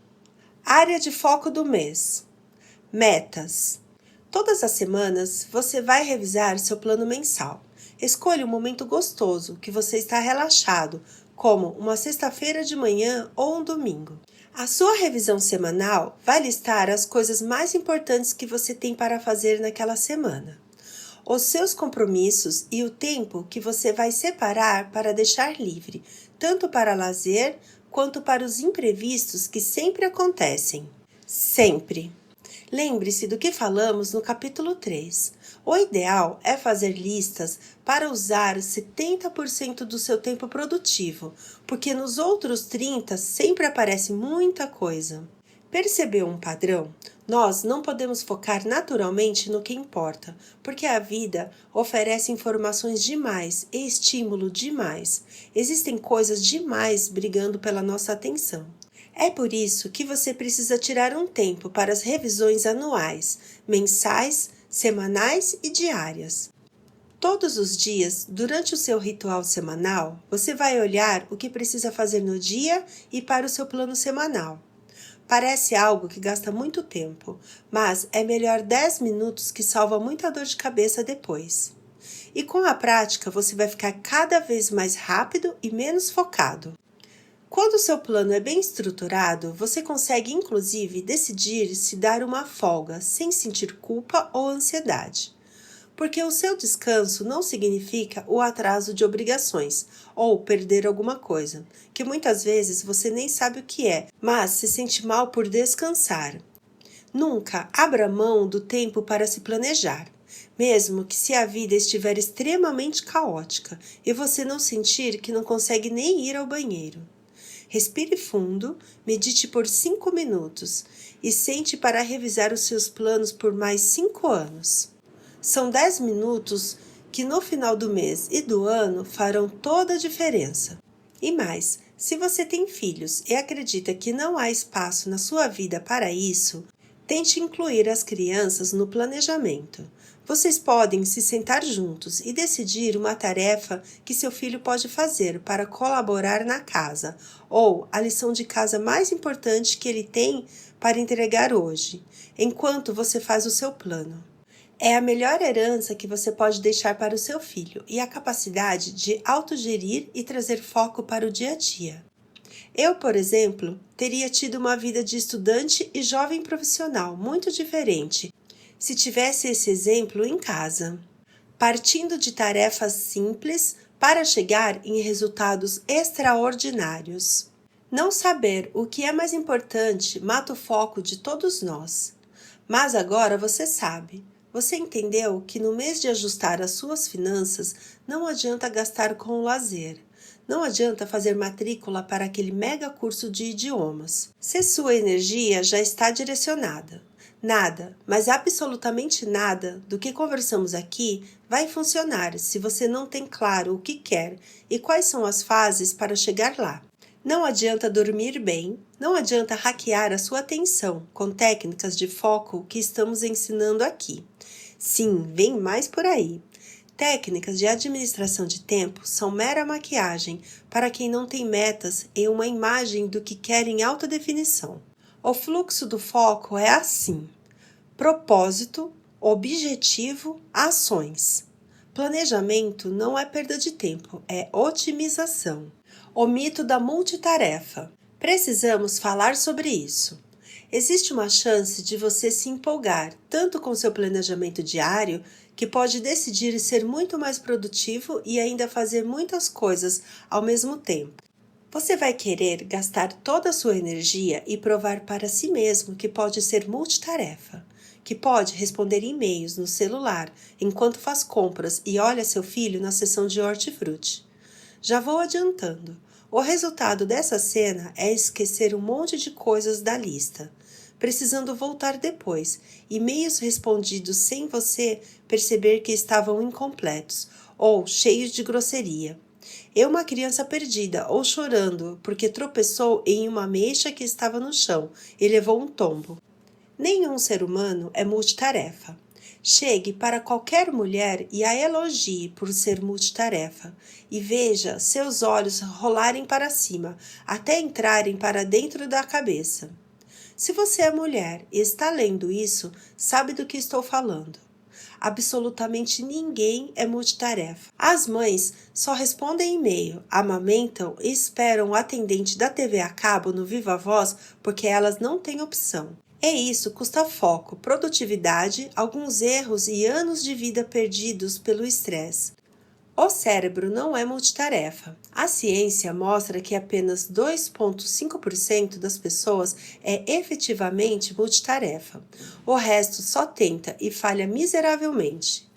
Área de foco do mês. Metas. Todas as semanas você vai revisar seu plano mensal. Escolha um momento gostoso que você está relaxado, como uma sexta-feira de manhã ou um domingo. A sua revisão semanal vai listar as coisas mais importantes que você tem para fazer naquela semana. os seus compromissos e o tempo que você vai separar para deixar livre, tanto para lazer quanto para os imprevistos que sempre acontecem. Sempre! Lembre-se do que falamos no capítulo 3. O ideal é fazer listas para usar 70% do seu tempo produtivo, porque nos outros 30% sempre aparece muita coisa. Percebeu um padrão? Nós não podemos focar naturalmente no que importa, porque a vida oferece informações demais e estímulo demais. Existem coisas demais brigando pela nossa atenção. É por isso que você precisa tirar um tempo para as revisões anuais, mensais, semanais e diárias. Todos os dias, durante o seu ritual semanal, você vai olhar o que precisa fazer no dia e para o seu plano semanal. Parece algo que gasta muito tempo, mas é melhor 10 minutos que salva muita dor de cabeça depois. E com a prática, você vai ficar cada vez mais rápido e menos focado. Quando o seu plano é bem estruturado, você consegue inclusive decidir se dar uma folga sem sentir culpa ou ansiedade. Porque o seu descanso não significa o atraso de obrigações ou perder alguma coisa, que muitas vezes você nem sabe o que é, mas se sente mal por descansar. Nunca abra mão do tempo para se planejar, mesmo que se a vida estiver extremamente caótica e você não sentir que não consegue nem ir ao banheiro. Respire fundo, medite por 5 minutos e sente para revisar os seus planos por mais 5 anos. São 10 minutos que no final do mês e do ano farão toda a diferença. E mais, se você tem filhos e acredita que não há espaço na sua vida para isso, tente incluir as crianças no planejamento. Vocês podem se sentar juntos e decidir uma tarefa que seu filho pode fazer para colaborar na casa, ou a lição de casa mais importante que ele tem para entregar hoje, enquanto você faz o seu plano. É a melhor herança que você pode deixar para o seu filho e a capacidade de autogerir e trazer foco para o dia a dia. Eu, por exemplo, teria tido uma vida de estudante e jovem profissional muito diferente se tivesse esse exemplo em casa, partindo de tarefas simples para chegar em resultados extraordinários. Não saber o que é mais importante mata o foco de todos nós. Mas agora você sabe. Você entendeu que no mês de ajustar as suas finanças, não adianta gastar com o lazer. Não adianta fazer matrícula para aquele mega curso de idiomas, se sua energia já está direcionada. Nada, mas absolutamente nada do que conversamos aqui vai funcionar se você não tem claro o que quer e quais são as fases para chegar lá. Não adianta dormir bem, não adianta hackear a sua atenção com técnicas de foco que estamos ensinando aqui. Sim, vem mais por aí. Técnicas de administração de tempo são mera maquiagem para quem não tem metas e uma imagem do que quer em alta definição. O fluxo do foco é assim: propósito, objetivo, ações. Planejamento não é perda de tempo, é otimização. O mito da multitarefa. Precisamos falar sobre isso. Existe uma chance de você se empolgar tanto com seu planejamento diário, que pode decidir ser muito mais produtivo e ainda fazer muitas coisas ao mesmo tempo. Você vai querer gastar toda a sua energia e provar para si mesmo que pode ser multitarefa, que pode responder e-mails no celular enquanto faz compras e olha seu filho na seção de hortifruti. Já vou adiantando. O resultado dessa cena é esquecer um monte de coisas da lista, precisando voltar depois, e-mails respondidos sem você perceber que estavam incompletos ou cheios de grosseria. Uma criança perdida ou chorando porque tropeçou em uma ameixa que estava no chão e levou um tombo. Nenhum ser humano é multitarefa. Chegue para qualquer mulher e a elogie por ser multitarefa e veja seus olhos rolarem para cima até entrarem para dentro da cabeça. Se você é mulher e está lendo isso, sabe do que estou falando. Absolutamente ninguém é multitarefa. As mães só respondem e-mail, amamentam e esperam o atendente da TV a cabo no Viva Voz porque elas não têm opção. E isso custa foco, produtividade, alguns erros e anos de vida perdidos pelo estresse. O cérebro não é multitarefa. A ciência mostra que apenas 2,5% das pessoas é efetivamente multitarefa. O resto só tenta e falha miseravelmente.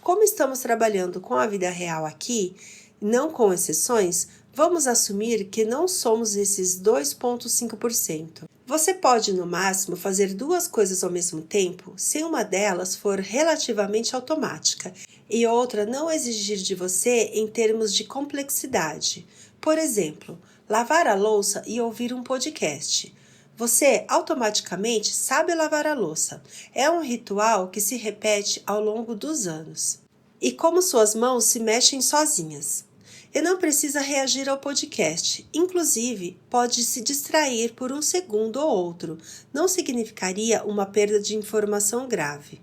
Como estamos trabalhando com a vida real aqui, não com exceções, vamos assumir que não somos esses 2,5%. Você pode, no máximo, fazer duas coisas ao mesmo tempo se uma delas for relativamente automática e outra não exigir de você em termos de complexidade. Por exemplo, lavar a louça e ouvir um podcast. Você automaticamente sabe lavar a louça. É um ritual que se repete ao longo dos anos. E como suas mãos se mexem sozinhas. E não precisa reagir ao podcast. Inclusive, pode se distrair por um segundo ou outro. Não significaria uma perda de informação grave.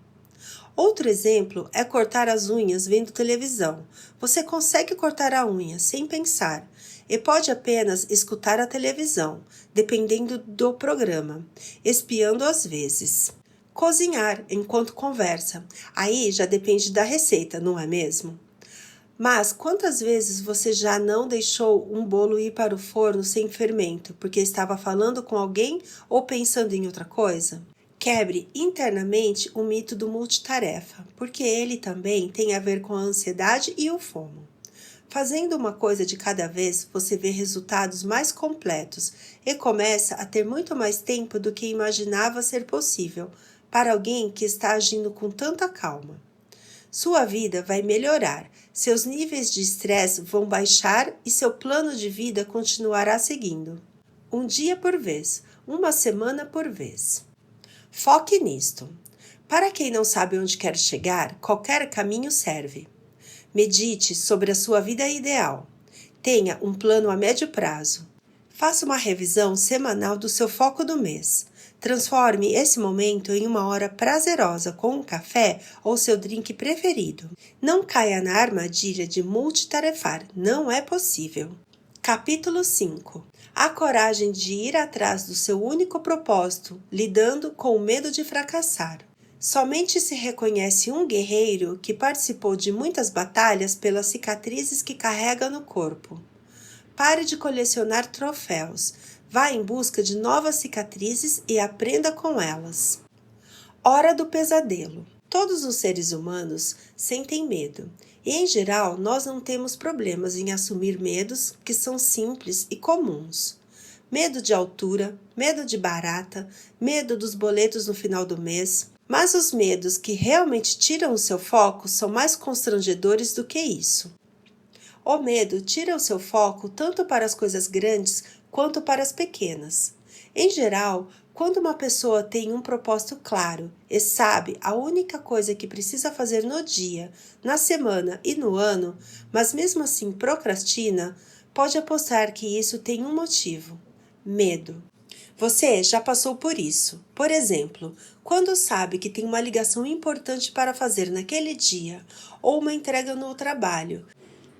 Outro exemplo é cortar as unhas vendo televisão. Você consegue cortar a unha sem pensar e pode apenas escutar a televisão, dependendo do programa, espiando às vezes. Cozinhar enquanto conversa. Aí já depende da receita, não é mesmo? Mas quantas vezes você já não deixou um bolo ir para o forno sem fermento porque estava falando com alguém ou pensando em outra coisa? Quebre internamente o mito do multitarefa, porque ele também tem a ver com a ansiedade e o FOMO. Fazendo uma coisa de cada vez, você vê resultados mais completos e começa a ter muito mais tempo do que imaginava ser possível para alguém que está agindo com tanta calma. Sua vida vai melhorar, seus níveis de estresse vão baixar e seu plano de vida continuará seguindo. Um dia por vez, uma semana por vez. Foque nisto. Para quem não sabe onde quer chegar, qualquer caminho serve. Medite sobre a sua vida ideal. Tenha um plano a médio prazo. Faça uma revisão semanal do seu foco do mês. Transforme esse momento em uma hora prazerosa com um café ou seu drink preferido. Não caia na armadilha de multitarefar, não é possível. Capítulo 5. A coragem de ir atrás do seu único propósito, lidando com o medo de fracassar. Somente se reconhece um guerreiro que participou de muitas batalhas pelas cicatrizes que carrega no corpo. Pare de colecionar troféus. Vá em busca de novas cicatrizes e aprenda com elas. Hora do pesadelo. Todos os seres humanos sentem medo. E, em geral, nós não temos problemas em assumir medos que são simples e comuns. Medo de altura, medo de barata, medo dos boletos no final do mês. Mas os medos que realmente tiram o seu foco são mais constrangedores do que isso. O medo tira o seu foco tanto para as coisas grandes quanto para as pequenas. Em geral, quando uma pessoa tem um propósito claro e sabe a única coisa que precisa fazer no dia, na semana e no ano, mas mesmo assim procrastina, pode apostar que isso tem um motivo: medo. Você já passou por isso. Por exemplo, quando sabe que tem uma ligação importante para fazer naquele dia ou uma entrega no trabalho,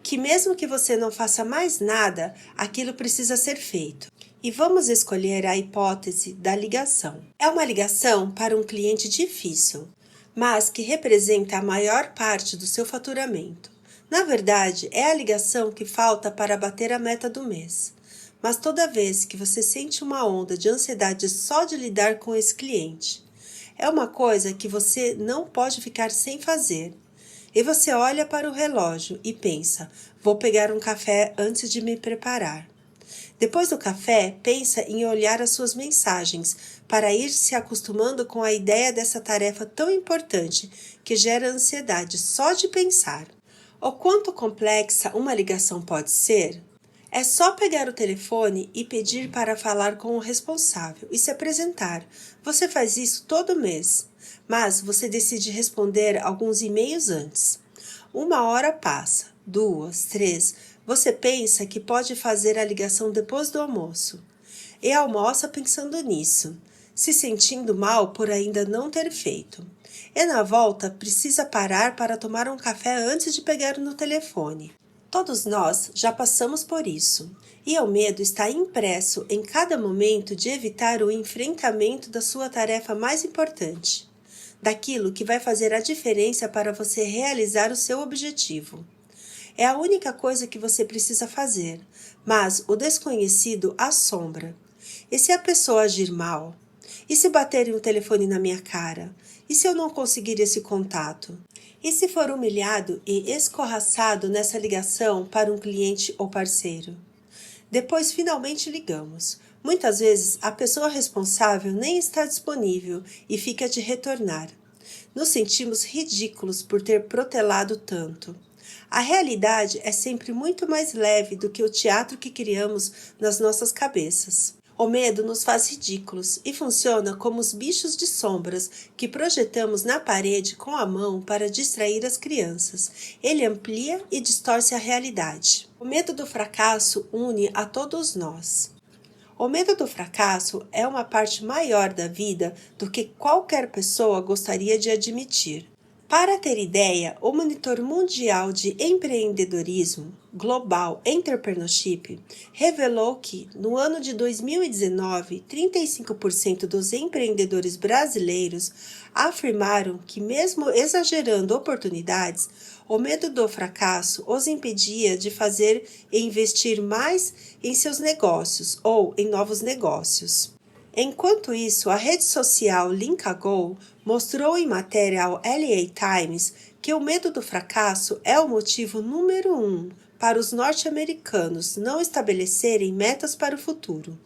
que mesmo que você não faça mais nada, aquilo precisa ser feito. E vamos escolher a hipótese da ligação. É uma ligação para um cliente difícil, mas que representa a maior parte do seu faturamento. Na verdade, é a ligação que falta para bater a meta do mês. Mas toda vez que você sente uma onda de ansiedade só de lidar com esse cliente, é uma coisa que você não pode ficar sem fazer. E você olha para o relógio e pensa: vou pegar um café antes de me preparar. Depois do café, pensa em olhar as suas mensagens para ir se acostumando com a ideia dessa tarefa tão importante que gera ansiedade só de pensar. O quanto complexa uma ligação pode ser? É só pegar o telefone e pedir para falar com o responsável e se apresentar. Você faz isso todo mês, mas você decide responder alguns e-mails antes. 1 hora passa, 2, 3, você pensa que pode fazer a ligação depois do almoço. E almoça pensando nisso, se sentindo mal por ainda não ter feito. E na volta precisa parar para tomar um café antes de pegar no telefone. Todos nós já passamos por isso, e o medo está impresso em cada momento de evitar o enfrentamento da sua tarefa mais importante, daquilo que vai fazer a diferença para você realizar o seu objetivo. É a única coisa que você precisa fazer, mas o desconhecido assombra. E se a pessoa agir mal? E se baterem o telefone na minha cara? E se eu não conseguir esse contato? E se for humilhado e escorraçado nessa ligação para um cliente ou parceiro? Depois finalmente ligamos. Muitas vezes a pessoa responsável nem está disponível e fica de retornar. Nos sentimos ridículos por ter protelado tanto. A realidade é sempre muito mais leve do que o teatro que criamos nas nossas cabeças. O medo nos faz ridículos e funciona como os bichos de sombras que projetamos na parede com a mão para distrair as crianças. Ele amplia e distorce a realidade. O medo do fracasso une a todos nós. O medo do fracasso é uma parte maior da vida do que qualquer pessoa gostaria de admitir. Para ter ideia, o Monitor Mundial de Empreendedorismo Global Entrepreneurship revelou que, no ano de 2019, 35% dos empreendedores brasileiros afirmaram que, mesmo exagerando oportunidades, o medo do fracasso os impedia de fazer e investir mais em seus negócios ou em novos negócios. Enquanto isso, a rede social Linkago mostrou em matéria ao LA Times que o medo do fracasso é o motivo número 1 para os norte-americanos não estabelecerem metas para o futuro.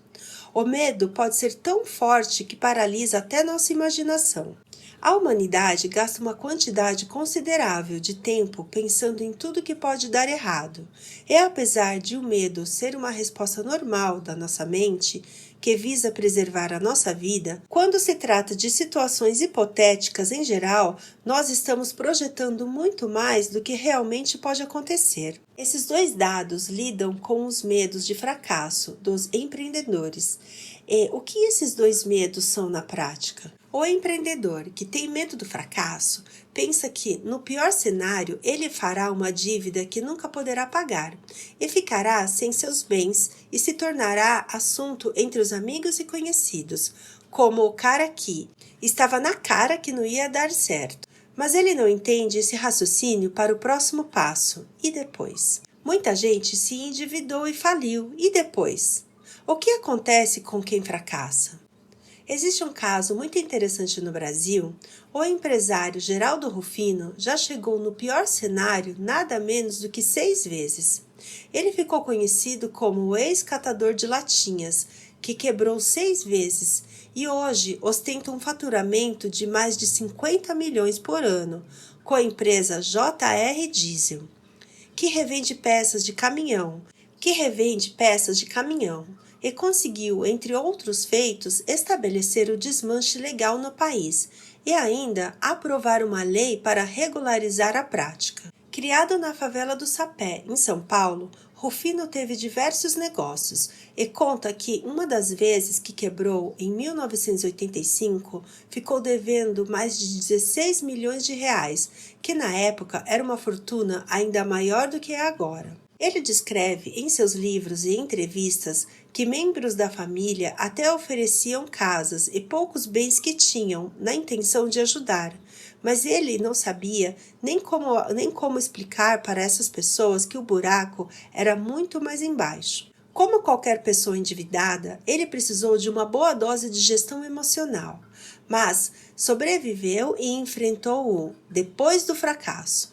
O medo pode ser tão forte que paralisa até nossa imaginação. A humanidade gasta uma quantidade considerável de tempo pensando em tudo que pode dar errado. E apesar de o medo ser uma resposta normal da nossa mente, que visa preservar a nossa vida, quando se trata de situações hipotéticas em geral, nós estamos projetando muito mais do que realmente pode acontecer. Esses dois dados lidam com os medos de fracasso dos empreendedores. E o que esses dois medos são na prática? O empreendedor que tem medo do fracasso pensa que, no pior cenário, ele fará uma dívida que nunca poderá pagar e ficará sem seus bens e se tornará assunto entre os amigos e conhecidos, como o cara que estava na cara que não ia dar certo. Mas ele não entende esse raciocínio para o próximo passo. E depois? Muita gente se endividou e faliu. E depois? O que acontece com quem fracassa? Existe um caso muito interessante no Brasil. O empresário Geraldo Rufino já chegou no pior cenário nada menos do que 6 vezes. Ele ficou conhecido como o ex-catador de latinhas, que quebrou 6 vezes e hoje ostenta um faturamento de mais de 50 milhões por ano com a empresa JR Diesel, que revende peças de caminhão, e conseguiu, entre outros feitos, estabelecer o desmanche legal no país e ainda aprovar uma lei para regularizar a prática. Criado na favela do Sapé, em São Paulo, Rufino teve diversos negócios e conta que uma das vezes que quebrou, em 1985, ficou devendo mais de 16 milhões de reais, que na época era uma fortuna ainda maior do que é agora. Ele descreve em seus livros e entrevistas que membros da família até ofereciam casas e poucos bens que tinham, na intenção de ajudar, mas ele não sabia nem como explicar para essas pessoas que o buraco era muito mais embaixo. Como qualquer pessoa endividada, ele precisou de uma boa dose de gestão emocional, mas sobreviveu e enfrentou-o depois do fracasso.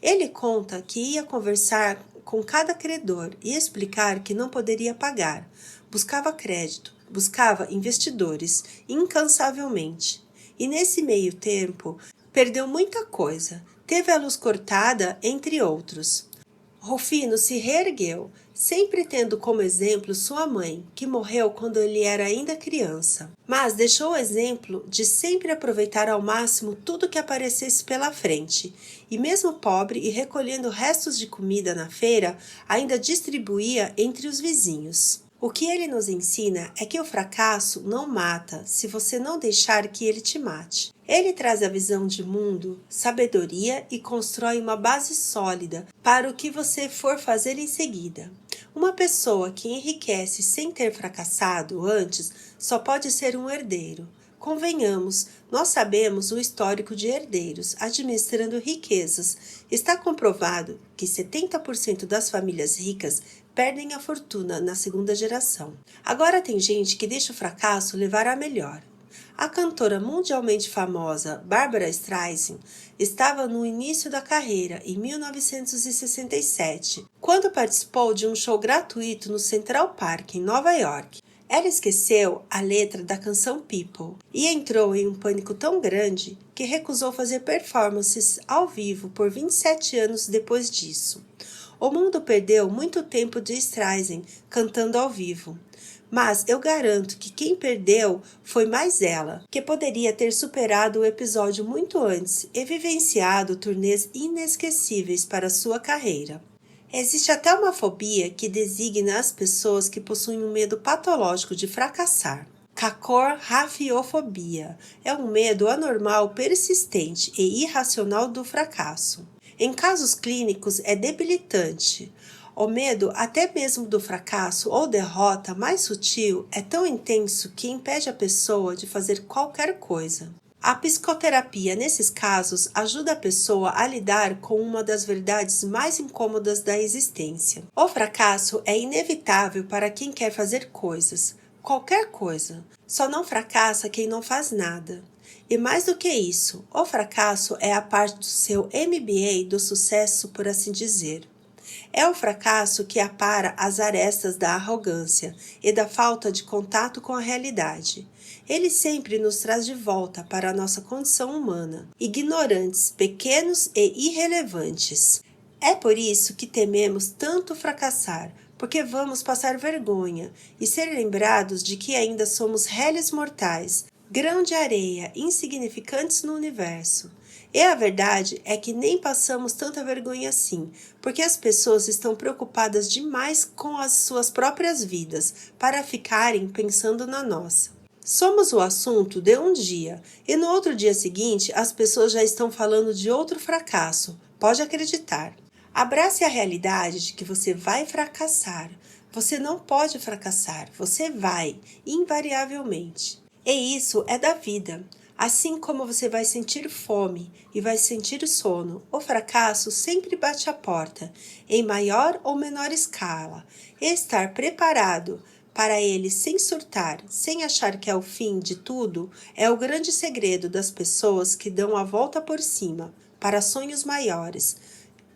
Ele conta que ia conversar com cada credor e explicar que não poderia pagar. Buscava crédito, buscava investidores incansavelmente. E nesse meio tempo, perdeu muita coisa, teve a luz cortada, entre outros. Rufino se reergueu, sempre tendo como exemplo sua mãe, que morreu quando ele era ainda criança. Mas deixou o exemplo de sempre aproveitar ao máximo tudo que aparecesse pela frente. E mesmo pobre e recolhendo restos de comida na feira, ainda distribuía entre os vizinhos. O que ele nos ensina é que o fracasso não mata se você não deixar que ele te mate. Ele traz a visão de mundo, sabedoria e constrói uma base sólida para o que você for fazer em seguida. Uma pessoa que enriquece sem ter fracassado antes só pode ser um herdeiro. Convenhamos, nós sabemos o histórico de herdeiros administrando riquezas. Está comprovado que 70% das famílias ricas perdem a fortuna na segunda geração. Agora tem gente que deixa o fracasso levar a melhor. A cantora mundialmente famosa Barbra Streisand estava no início da carreira, em 1967, quando participou de um show gratuito no Central Park, em Nova York. Ela esqueceu a letra da canção People e entrou em um pânico tão grande que recusou fazer performances ao vivo por 27 anos depois disso. O mundo perdeu muito tempo de Streisand cantando ao vivo. Mas eu garanto que quem perdeu foi mais ela, que poderia ter superado o episódio muito antes e vivenciado turnês inesquecíveis para sua carreira. Existe até uma fobia que designa as pessoas que possuem um medo patológico de fracassar. Cacorrafiofobia é um medo anormal, persistente e irracional do fracasso. Em casos clínicos é debilitante. O medo, até mesmo do fracasso ou derrota mais sutil, é tão intenso que impede a pessoa de fazer qualquer coisa. A psicoterapia, nesses casos, ajuda a pessoa a lidar com uma das verdades mais incômodas da existência. O fracasso é inevitável para quem quer fazer coisas, qualquer coisa. Só não fracassa quem não faz nada. E mais do que isso, o fracasso é a parte do seu MBA do sucesso, por assim dizer. É o fracasso que apara as arestas da arrogância e da falta de contato com a realidade. Ele sempre nos traz de volta para a nossa condição humana, ignorantes, pequenos e irrelevantes. É por isso que tememos tanto fracassar, porque vamos passar vergonha e ser lembrados de que ainda somos réis mortais, grão de areia, insignificantes no universo. E a verdade é que nem passamos tanta vergonha assim, porque as pessoas estão preocupadas demais com as suas próprias vidas para ficarem pensando na nossa. Somos o assunto de um dia, e no outro dia seguinte as pessoas já estão falando de outro fracasso. Pode acreditar. Abrace a realidade de que você vai fracassar. Você não pode fracassar, você vai, invariavelmente. E isso é da vida. Assim como você vai sentir fome e vai sentir sono, o fracasso sempre bate à porta, em maior ou menor escala. E estar preparado para ele sem surtar, sem achar que é o fim de tudo, é o grande segredo das pessoas que dão a volta por cima, para sonhos maiores,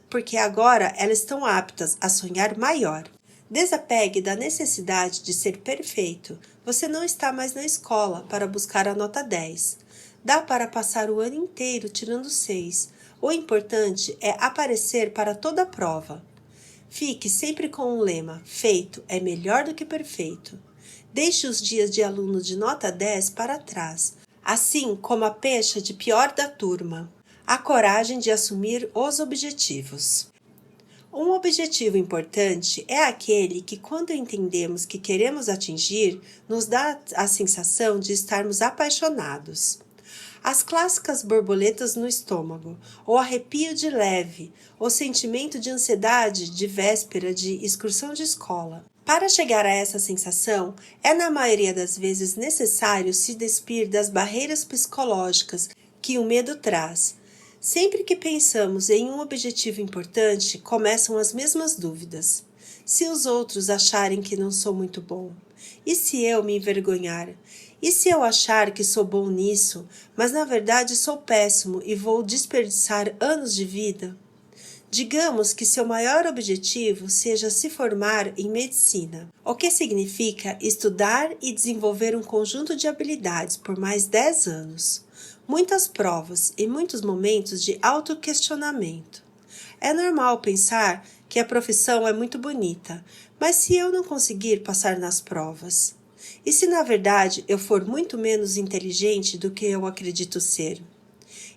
porque agora elas estão aptas a sonhar maior. Desapegue da necessidade de ser perfeito. Você não está mais na escola para buscar a nota 10. Dá para passar o ano inteiro tirando 6. O importante é aparecer para toda a prova. Fique sempre com o lema: feito é melhor do que perfeito. Deixe os dias de aluno de nota 10 para trás, assim como a pecha de pior da turma. A coragem de assumir os objetivos. Um objetivo importante é aquele que, quando entendemos que queremos atingir, nos dá a sensação de estarmos apaixonados. As clássicas borboletas no estômago, o arrepio de leve, o sentimento de ansiedade de véspera de excursão de escola. Para chegar a essa sensação, é na maioria das vezes necessário se despir das barreiras psicológicas que o medo traz. Sempre que pensamos em um objetivo importante, começam as mesmas dúvidas. Se os outros acharem que não sou muito bom? E se eu me envergonhar? E se eu achar que sou bom nisso, mas na verdade sou péssimo e vou desperdiçar anos de vida? Digamos que seu maior objetivo seja se formar em medicina, o que significa estudar e desenvolver um conjunto de habilidades por mais 10 anos. Muitas provas e muitos momentos de autoquestionamento. É normal pensar que a profissão é muito bonita, mas se eu não conseguir passar nas provas? E se na verdade eu for muito menos inteligente do que eu acredito ser?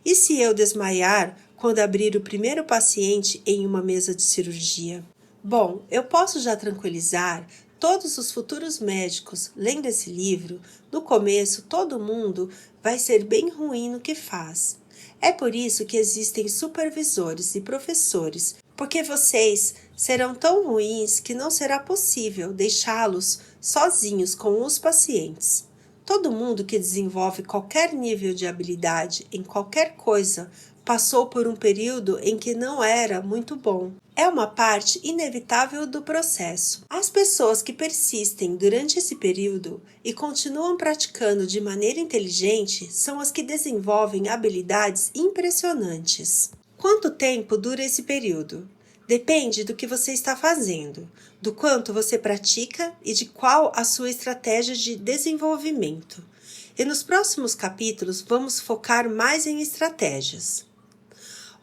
E se eu desmaiar quando abrir o primeiro paciente em uma mesa de cirurgia? Bom, eu posso já tranquilizar Todos os futuros médicos, lendo esse livro, no começo todo mundo vai ser bem ruim no que faz. É por isso que existem supervisores e professores, porque vocês serão tão ruins que não será possível deixá-los sozinhos com os pacientes. Todo mundo que desenvolve qualquer nível de habilidade em qualquer coisa passou por um período em que não era muito bom. É uma parte inevitável do processo. As pessoas que persistem durante esse período e continuam praticando de maneira inteligente são as que desenvolvem habilidades impressionantes. Quanto tempo dura esse período? Depende do que você está fazendo, do quanto você pratica e de qual a sua estratégia de desenvolvimento. E nos próximos capítulos vamos focar mais em estratégias.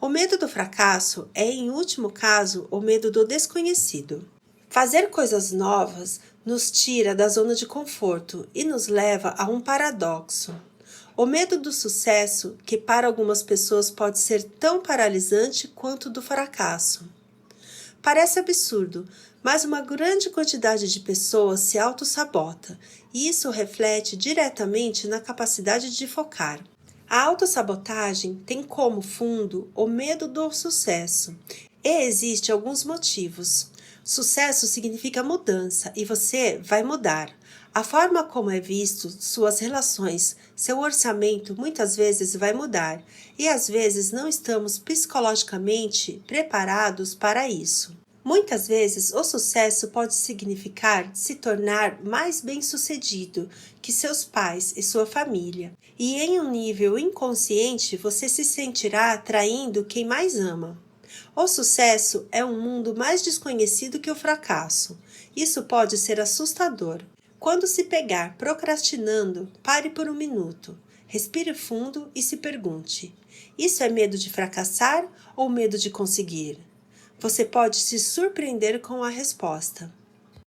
O medo do fracasso é, em último caso, o medo do desconhecido. Fazer coisas novas nos tira da zona de conforto e nos leva a um paradoxo. O medo do sucesso, que para algumas pessoas pode ser tão paralisante quanto o do fracasso. Parece absurdo, mas uma grande quantidade de pessoas se autossabota, e isso reflete diretamente na capacidade de focar. A autossabotagem tem como fundo o medo do sucesso, e existem alguns motivos. Sucesso significa mudança, e você vai mudar. A forma como é visto, suas relações, seu orçamento muitas vezes vai mudar, e às vezes não estamos psicologicamente preparados para isso. Muitas vezes o sucesso pode significar se tornar mais bem-sucedido que seus pais e sua família, e em um nível inconsciente você se sentirá atraindo quem mais ama. O sucesso é um mundo mais desconhecido que o fracasso. Isso pode ser assustador. Quando se pegar procrastinando, pare por um minuto, respire fundo e se pergunte: isso é medo de fracassar ou medo de conseguir? Você pode se surpreender com a resposta.